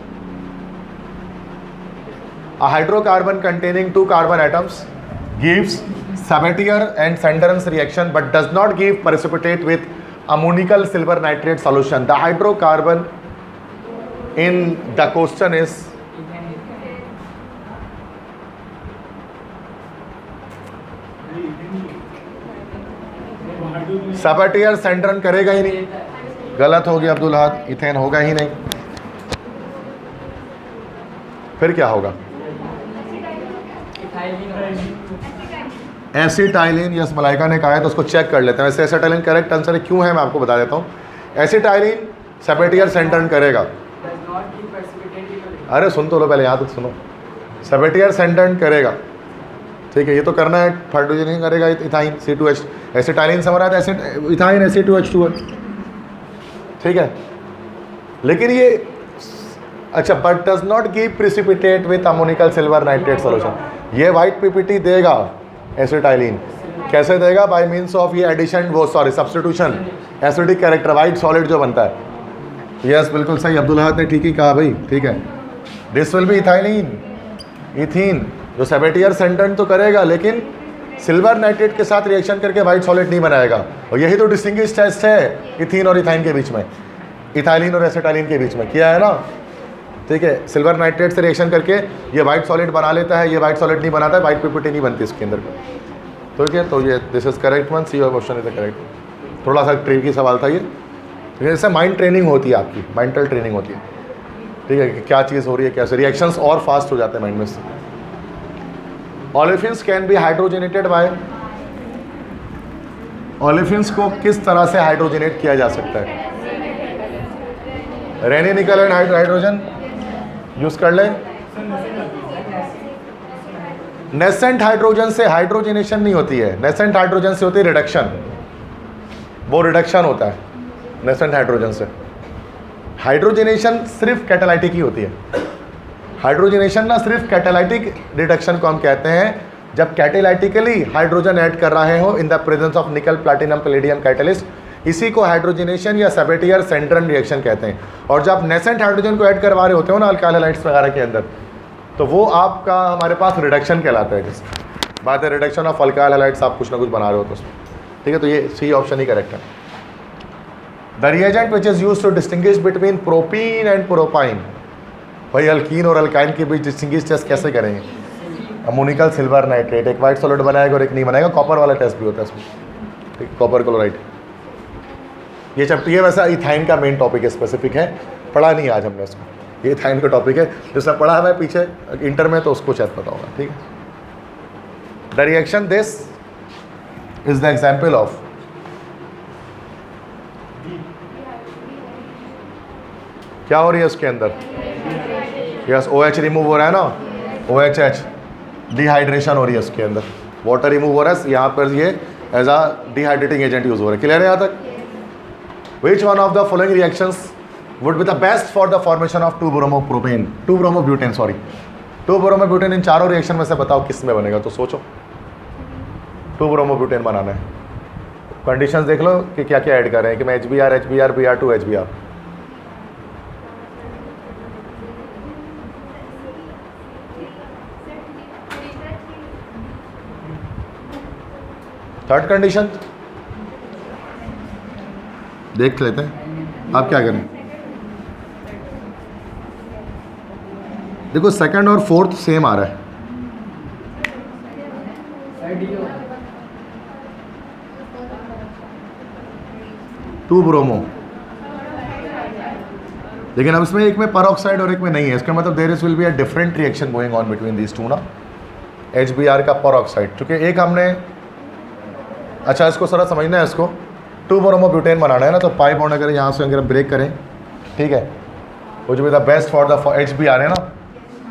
A hydrocarbon containing 2 carbon atoms gives Sabatier and Sander's reaction but does not give precipitate with ammonical silver nitrate solution. The hydrocarbon in the question is Sabatier Sander's करेगा ही नहीं, गलत हो गया अब्दुल हाद, इथेन होगा ही नहीं। फिर क्या होगा? एसिटाइलिन। यस, मलाइका ने कहा है, तो उसको चेक कर लेते हैं। वैसे एसिटाइलिन करेक्ट आंसर है, क्यों है मैं आपको बता देता हूँ। एसिटाइलिन सेपेटियर सेंटर्न करेगा, अरे सुन तो लो पहले, यहाँ तक सुनो। सेपेटियर सेंटर्न करेगा, ठीक है, ये तो करना है, हाइड्रोजनेशन करेगा इथाइन C2H, एसिटाइलिन से हमारा एसिड इथाइन Ac2H2 है, ठीक है। लेकिन ये अच्छा, but does not give precipitate with ammoniacal silver nitrate solution. ये वाइट पीपीटी देगा एसिटाइलिन, कैसे देगा? बाय मीन्स ऑफ ये एडिशन, वो sorry substitution, acidic character white solid जो बनता है। यस बिल्कुल सही, अब्दुल अहद ने ठीक ही कहा भाई, ठीक है। This will be ethylene, ethene, जो सेबेटियर सेंटेंट तो करेगा लेकिन सिल्वर नाइट्रेट के साथ रिएक्शन करके वाइट सॉलिड नहीं बनाएगा। और यही तो डिस्टिंग्विश टेस्ट है इथीन और इथाइन के बीच में, इथाइलिन और एसिटाइलिन के बीच में किया है ना, ठीक है। सिल्वर नाइट्रेट से रिएक्शन करके ये वाइट सॉलिड बना लेता है, ये वाइट सॉलिड नहीं बनाता है, वाइट पीपीटी नहीं बनती इसके अंदर। तो ठीक है, तो ये this is correct one, see your question is the correct. थोड़ा सा ट्रिकी सवाल था ये, लेकिन इससे माइंड ट्रेनिंग होती है, आपकी मेंटल ट्रेनिंग होती है, ठीक है, कि क्या चीज़ हो रही है, कैसे रिएक्शंस और फास्ट हो जाते हैं माइंड में से। Olefins can be hydrogenated by, olefins को किस तरह से हाइड्रोजनेट किया जा सकता है? रेनी निकल एंड हाइड्रोजन यूज कर लें। नेसेंट हाइड्रोजन से हाइड्रोजनेशन नहीं होती है, नेसेंट हाइड्रोजन से होती है रिडक्शन, वो रिडक्शन होता है नेसेंट हाइड्रोजन से। हाइड्रोजनेशन सिर्फ कैटालाइटिक ही होती है। हाइड्रोजनेशन ना सिर्फ कैटालाइटिक रिडक्शन को हम कहते हैं, जब कैटालाइटिकली हाइड्रोजन ऐड कर रहे हो इन द प्रेजेंस ऑफ निकल प्लैटिनम पैलेडियम कैटलिस्ट, इसी को हाइड्रोजनेशन या सेबेटियर सेंट्रन रिएक्शन कहते हैं। और जब नेसेंट हाइड्रोजन को ऐड करवा रहे होते हो ना अल्काइल हैलाइड्स वगैरह के अंदर, तो वो आपका हमारे पास रिडक्शन कहलाता है। जैसे बात है रिडक्शन ऑफ अल्काइल हैलाइड्स, आप कुछ ना कुछ बना रहे हो तो उसमें, ठीक है। तो ये सी ऑप्शन ही करेक्ट है। The reagent which is used to distinguish between propene and propyne, भाई अल्कीन और अल्काइन के बीच डिस्टिंग्विश टेस्ट कैसे करेंगे? अमोनिकल सिल्वर नाइट्रेट, एक वाइट सॉलिड बनाएगा और एक नहीं बनाएगा। कॉपर वाला टेस्ट भी होता है इसमें, ठीक, कॉपर क्लोराइड। ये चैप्टर, ये वैसा इथाइन का मेन टॉपिक है, स्पेसिफिक है, पढ़ा नहीं आज हमने इसको, ये इथाइन का टॉपिक है, जिसने पढ़ा है पीछे इंटर में तो उसको शायद पता होगा, ठीक है। The reaction this is the example of, क्या हो रही है उसके अंदर? यस, OH रिमूव हो रहा है ना, OHH, डिहाइड्रेशन हो रही है उसके अंदर, वाटर रिमूव हो रहा है, यहाँ पर ये as a dehydrating agent use हो रहा है। क्लियर है यहाँ तक? Which one of the following reactions would be the best for the formation of 2-bromopropane, 2-bromobutane, sorry 2-bromobutane, इन चारों रिएक्शन में से बताओ किस में बनेगा? तो सोचो, 2-bromobutane बनाना है, कंडीशंस देख लो कि क्या क्या ऐड कर रहे हैं, कि मैं HBr, HBr, Br2, HBr। Third condition देख लेते हैं, आप क्या करें? देखो सेकंड और फोर्थ सेम आ रहा है, टू ब्रोमो, लेकिन अब इसमें एक में परऑक्साइड और एक में नहीं है। इसका मतलब there is will be a different reaction going on between these two ना, HBr का परऑक्साइड, क्योंकि एक हमने, अच्छा इसको सारा समझना है, इसको 2-bromobutane बनाना है ना, तो पाई बॉन्ड अगर यहाँ से अगर ब्रेक करें, ठीक है, वो जो भी the best for the HBr है ना,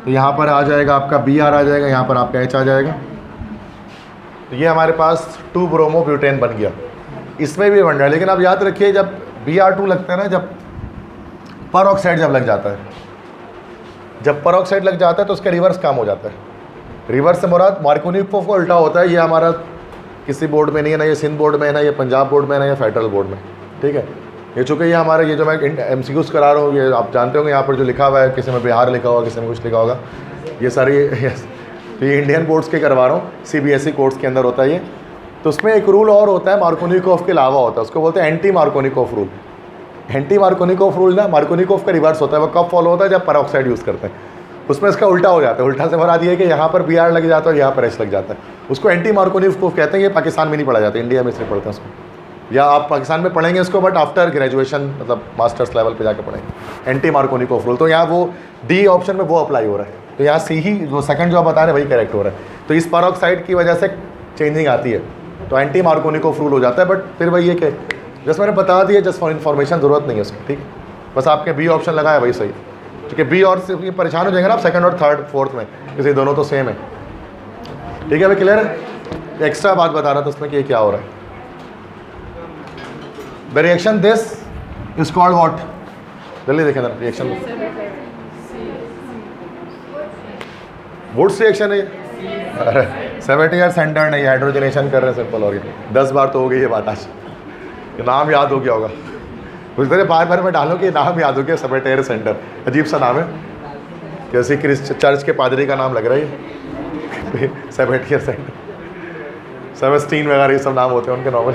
तो यहाँ पर आ जाएगा आपका Br आ जाएगा, यहाँ पर आपका H आ जाएगा, तो ये हमारे पास 2-bromobutane बन गया। इसमें भी बन रहा है, लेकिन आप याद रखिए जब Br2 लगता है ना, जब परऑक्साइड जब लग जाता है, जब परऑक्साइड लग जाता है तो उसका रिवर्स काम हो जाता है। रिवर्स से मुराद मार्कोनिकोव को उल्टा होता है। ये हमारा किसी बोर्ड में नहीं है ना, ये सिंध बोर्ड में है ना, ये पंजाब बोर्ड में है ना, ये फेडरल बोर्ड में, ठीक है। ये चूँकि ये हमारे, ये जो मैं MCQs करा रहा हूँ, ये आप जानते होंगे यहाँ पर जो लिखा हुआ है, किसी में बिहार लिखा होगा, किसी में कुछ लिखा होगा, ये सारी तो ये इंडियन बोर्ड्स के करवा रहा हूँ, CBSE कोर्स के अंदर होता है ये। तो उसमें एक रूल और होता है मार्कोनिकोव के अलावा होता है, उसको बोलते हैं anti Markovnikov rule. Anti Markovnikov rule ना, मार्कोनिकोव का रिवर्स होता है, वो कब फॉलो होता है? जब परऑक्साइड यूज़ करते हैं, उसमें इसका उल्टा हो जाता है। उल्टा से मुराद ये है कि यहाँ पर Br लग जाता है और यहाँ पर H लग जाता है, उसको एंटी मार्कोनिकोव कहते हैं। ये पाकिस्तान में नहीं पढ़ा जाता, इंडिया में इसलिए पढ़ते हैं उसको, या आप पाकिस्तान में पढ़ेंगे इसको, बट आफ्टर ग्रेजुएशन, मतलब मास्टर्स लेवल पे जाकर पढ़ेंगे एंटी मार्कोनिकोव रूल। तो यहाँ वो डी ऑप्शन में वो अप्लाई हो रहा है, तो यहाँ सी ही जो सेकंड जो आप बता रहे हैं वही करेक्ट हो रहा है। तो इस परऑक्साइड की वजह से चेंजिंग आती है, तो एंटी मार्कोनिकोव रूल हो जाता है। बट फिर वही है कि जस्ट मैंने बता दिया, जस्ट फॉर इन्फॉर्मेशन, ज़रूरत नहीं है उसकी, ठीक है। बस आपके बी ऑप्शन लगाया वही सही, क्योंकि बी और से परेशान हो जाएंगे ना आप सेकंड और थर्ड फोर्थ में, जैसे दोनों तो सेम है। ठीक है भाई, क्लियर है? एक्स्ट्रा बात बता रहा था उसमें कि ये क्या हो रहा है। The reaction this is called what? जल्दी देखें ना रिएक्शन, वुड्स रिएक्शन है। अरे 70 ईयर सेंटर नहीं, हाइड्रोजनेशन कर रहे हैं सिंपल। और 10 बार तो हो गई ये बात आज, नाम याद हो गया होगा। उस तरह बार बार मैं डालूँ कि नाम याद हो गया, 70 ईयर सेंटर, अजीब सा नाम है, जैसे चर्च के पादरी का नाम लग रहा है 70 ईयर सेंटर, सेबेस्टीन वगैरह ये सब नाम होते हैं उनके normal.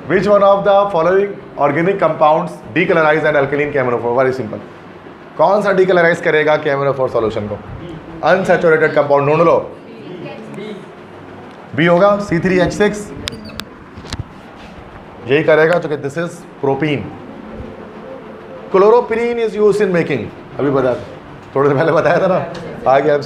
Which one of the following organic compounds decolourise an alkaline KMnO4? Very simple, कौन सा डीकलराइज करेगा KMnO4 सॉल्यूशन को? अनसैचुरेटेड कंपाउंड ढूंढ लो, बी होगा C3H6, यही करेगा। तो this is propene. Chloroprene is use in making, अभी बता थोड़ी देर पहले बताया था ना, आ गया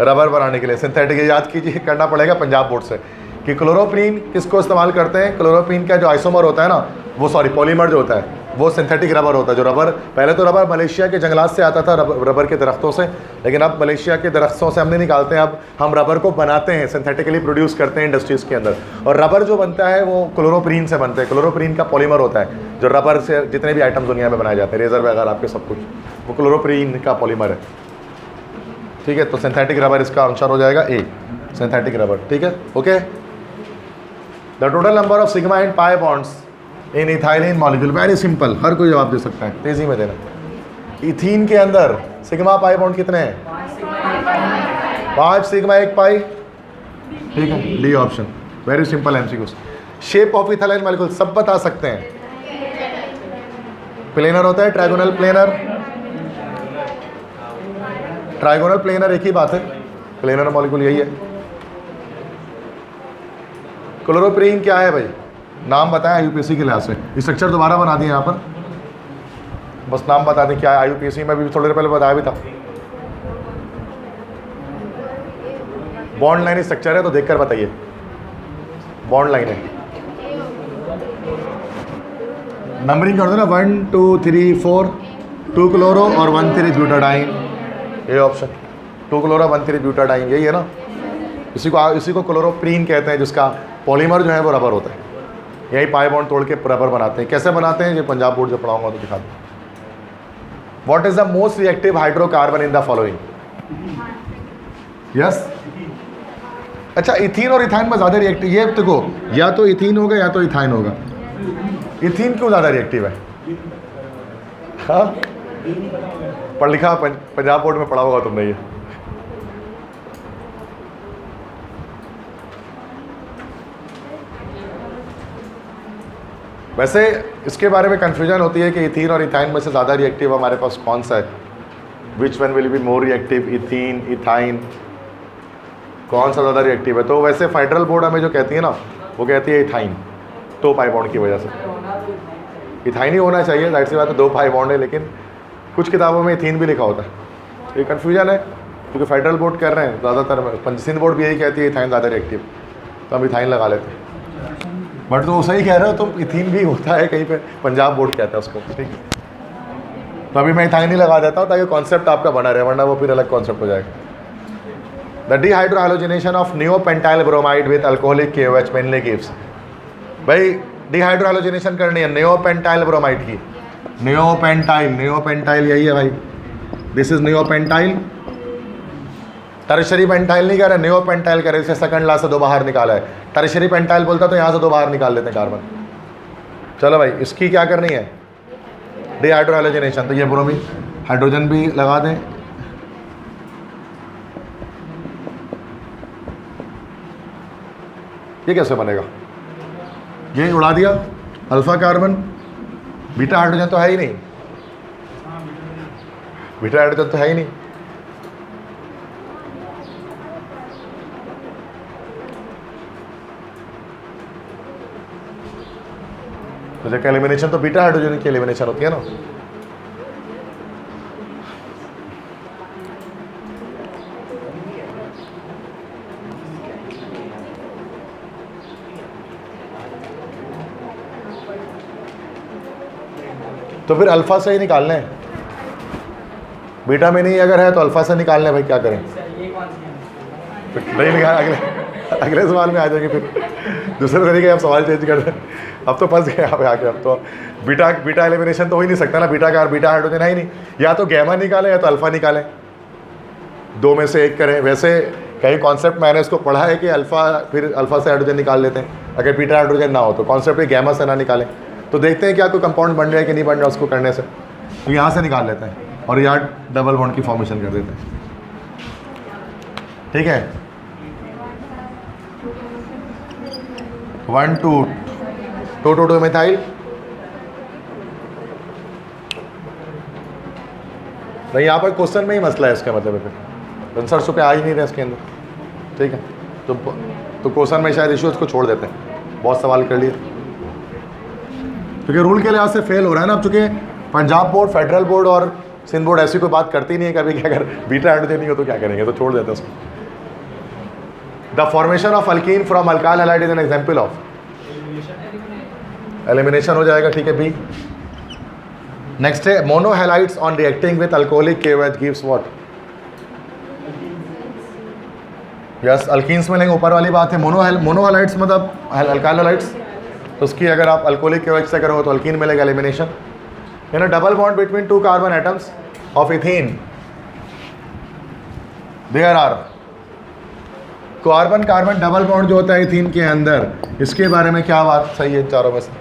रबर बनाने के लिए सिंथेटिक। याद कीजिए, करना पड़ेगा पंजाब बोर्ड से कि क्लोरोप्रीन किसको इस्तेमाल करते हैं। क्लोरोप्रीन का जो आइसोमर होता है ना, वो सॉरी पॉलीमर जो होता है वो सिंथेटिक रबर होता है। जो रबर, पहले तो रबर मलेशिया के जंगलात से आता था, रबर के दरख्तों से, लेकिन अब मलेशिया के दरख्तों से हम नहीं निकालते हैं, अब हम रबर को बनाते हैं, सिंथेटिकली प्रोड्यूस करते हैं इंडस्ट्रीज़ के अंदर। और रबर जो बनता है वो क्लोरोप्रीन से बनते हैं। क्लोरोप्रीन का पॉलीमर होता है, जो रबर से जितने भी आइटम दुनिया में बनाए जाते हैं, रेजर वगैरह आपके सब कुछ, वो क्लोरोप्रीन का पॉलीमर है। ठीक है, तो सिंथेटिक रबर इसका आंसर हो जाएगा ए, सिंथेटिक रबर। ठीक है, okay. The total number of sigma and pi bonds in ethylene molecule, very simple, हर कोई जवाब दे सकता है, तेजी में देना। इथीन के अंदर सिग्मा पाई बॉन्ड कितने हैं? 5 सिग्मा 1 पाई। ठीक है, D option, very simple MCQs. Shape of ethylene molecule सब बता सकते हैं। प्लेनर होता है, ट्राइगोनल प्लेनर, ट्राइगोनल प्लेनर एक ही बात है, प्लेनर मॉलिक्यूल यही है। क्लोरोप्रीन क्या है भाई? नाम बताएं IUPAC के लिहाज से। स्ट्रक्चर दोबारा बना दिए यहाँ पर, बस नाम बता दें क्या है। IUPAC में भी थोड़ी देर पहले बताया भी था। बॉन्ड लाइन स्ट्रक्चर है, तो देखकर बताइए। बॉन्ड लाइन है, नंबरिंग कर दो ना, 1 2 3 4, 2 क्लोरो और 1 3 ब्यूटाडाइन, ये ऑप्शन 2 क्लोरो 1 3 ब्यूटाडाइन, यही है ना। इसी को क्लोरोप्रीन कहते हैं, जिसका पॉलीमर जो है वो रबर होता है। यही पाई बॉन्ड तोड़ के रबर बनाते हैं। कैसे बनाते हैं ये पंजाब बोर्ड जो पढ़ाऊंगा तो दिखा दूँ। What is the most reactive hydrocarbon in the following? Yes, अच्छा, इथीन और इथाइन में ज़्यादा रिएक्टिव, ये देखो, या तो इथीन होगा या तो इथाइन होगा। इथीन क्यों ज़्यादा रिएक्टिव है? हाँ, पढ़ लिखा पंजाब बोर्ड में पढ़ा होगा तुमने ये। वैसे इसके बारे में कन्फ्यूजन होती है कि इथीन और इथाइन में से ज़्यादा रिएक्टिव हमारे पास कौन सा है। Which one will be more reactive, ethene, ethyne, कौन सा ज़्यादा रिएक्टिव है? तो वैसे फेडरल बोर्ड हमें जो कहती है ना, वो कहती है इथाइन, 2 पाई बॉन्ड की वजह से। इथाइन ही होना चाहिए, जाहिर सी बात है, 2 पाई बॉन्ड है, लेकिन कुछ किताबों में इथीन भी लिखा होता है। ये कन्फ्यूजन है, क्योंकि फेडरल बोर्ड कर रहे हैं ज़्यादातर, सिंध बोर्ड भी यही कहती है इथाइन ज़्यादा रिएक्टिव, तो हम इथाइन लगा लेते हैं। बट तो सही कह रहे हो तुम, इथीन भी होता है कहीं पे, पंजाब बोर्ड कहता है उसको। ठीक, तो अभी मैं इथाइन ही लगा देता हूँ ताकि कॉन्सेप्ट आपका बना रहे, वरना वो फिर अलग कॉन्सेप्ट हो जाएगा। The dehydrohalogenation of neopentyl bromide with alcoholic KOH mainly gives. भाई डिहाइड्रोहाइलोजिनेशन करनी है नियोपेंटाइल ब्रोमाइड की। नियोपेंटाइल यही है भाई, this is neopentyl. Tertiary pentyl नहीं कह रहे, नियोपेंटाइल कह रहे, इसे सेकंड ला से 2 बाहर निकाला है। टर्शरी पेंटाइल बोलता तो यहाँ से 2 बाहर निकाल लेते हैं कार्बन। चलो भाई, इसकी क्या करनी है? डिहाइड्रोहाइलोजिनेशन, तो ये ब्रोमीन हाइड्रोजन भी लगा दें। ये कैसे बनेगा? ये उड़ा दिया, अल्फा कार्बन, बीटा हाइड्रोजन तो है ही नहीं, बीटा हाइड्रोजन तो है ही नहीं। तो जब एलिमिनेशन तो बीटा हाइड्रोजन की एलिमिनेशन होती है ना। तो फिर अल्फा से ही निकालने हैं, बीटा में नहीं अगर है तो अल्फा से निकालने। भाई क्या करें? नहीं लिखा, अगले सवाल में आ जाएंगे फिर दूसरे तरीके आप सवाल चेंज कर दें। अब तो फंस गए यहाँ पे आके। अब तो बीटा एलिमिनेशन तो हो ही नहीं सकता ना, बीटा का और बीटा हाइड्रोजन है ही नहीं। या तो गैमा निकालें या तो अल्फ़ा निकालें, दो में से एक करें। वैसे कई कॉन्सेप्ट मैंने इसको पढ़ा है कि अल्फ़ा फिर अल्फ़ा से हाइड्रोजन निकाल लेते हैं अगर बीटा हाइड्रोजन ना हो तो। कॉन्सेप्ट गैमा से ना निकालें तो देखते हैं क्या कोई कंपाउंड बन रहा है कि नहीं बन रहा उसको करने से, तो यहाँ से निकाल लेते हैं और यहाँ डबल बॉन्ड की फॉर्मेशन कर देते हैं। ठीक है, 1 2 2 मिथाइल, नहीं यहाँ पर क्वेश्चन में ही मसला है इसका मतलब है, फिर आंसर चुके आ ही नहीं रहे इसके अंदर। ठीक है, तो क्वेश्चन में शायद इशू, इसको छोड़ देते हैं, बहुत सवाल कर लिए क्योंकि रूल के लिहाज से फेल हो रहा है ना। अब चूँकि पंजाब बोर्ड, फेडरल बोर्ड और सिंध बोर्ड ऐसी कोई बात करती नहीं है कभी कि अगर बीटा हाइड्रोजन नहीं हो तो क्या करेंगे, तो छोड़ देते हैं उसको। The formation of alkene from alkyl halide is an example of, elimination हो जाएगा। ठीक है बी। नेक्स्ट है monohalides on reacting with alcoholic KOH gives what. Yes, alkenes में लेंगे, ऊपर वाली बात है। मोनोहैलाइड्स मतलब अल्काइल हैलाइड्स, तो उसकी अगर आप अल्कोहलिक KOH से करोगे तो अल्कीन मिलेगा, elimination. In a double bond between 2 carbon atoms of ethene there are, carbon carbon double bond जो होता है इथीन के अंदर, इसके बारे में क्या बात सही है चारों में से?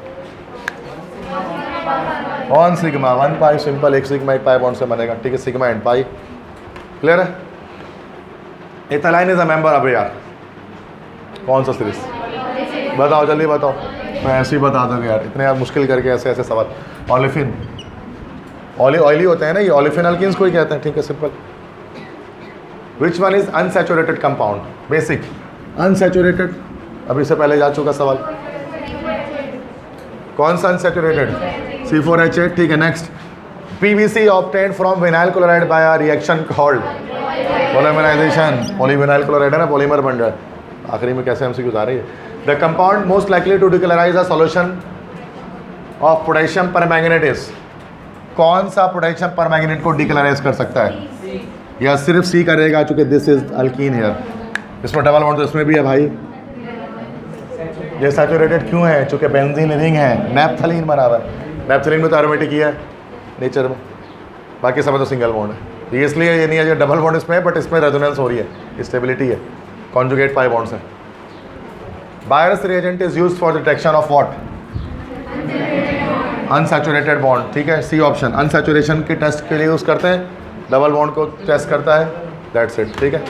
1 सिग्मा 1 पाई, सिंपल, एक सिग्मा एक पाई बॉन्ड से बनेगा। ठीक है, सिग्मा एंड पाई, क्लियर है। एथिलाइन इज अ मेंबर। अब यार कौन सा सीरीज बताओ, जल्दी बताओ। मैं ऐसे ही बता दोगे यार, इतने यार मुश्किल करके ऐसे ऐसे सवाल। ओलेफिन, ऑयली होते हैं ना ये, ओलेफिन अल्कीन्स को ही कहते हैं। ठीक है, simple. Which one is unsaturated compound? Basic unsaturated, अभी से पहले जा चुका सवाल। कौन सा अनसैचुरेटेड? C4H8। ठीक है, next. PVC obtained from vinyl chloride by a reaction called polymerisation. Polyvinyl chloride है ना, पॉलीमर बन रहा है। आखिरी में कैसे हमसे गुजार रही है। The compound most likely to decolourise a solution of potassium permanganate is. कौन सा पोटेशियम परमैंगनेट को डिक्लराइज कर सकता है? या सिर्फ सी करेगा चूंकि दिस इज अल्कीन हेयर। इसमें डबल बॉन्ड तो इसमें भी है भाई। ये सैचुरेटेड क्यों है? चूंकि बेंजीन रिंग है, नैप्थलीन बना हुआ है। नैप्थलीन में तो एरोमेटिक ही है नेचर में, बाकी सब तो सिंगल बॉन्ड है। इसलिए ये नहीं है, जो डबल बॉन्ड इसमें है बट इसमें रेजोनेंस हो रही है, स्टेबिलिटी है, कॉन्जुगेट पाई बॉन्ड्स है। Buyers reagent is used for detection of what? Unsaturated bond. ठीक है, सी ऑप्शन। अनसैचुरेशन के टेस्ट के लिए यूज़ करते हैं, डबल बॉन्ड को टेस्ट करता है, दैट्स इट। ठीक है।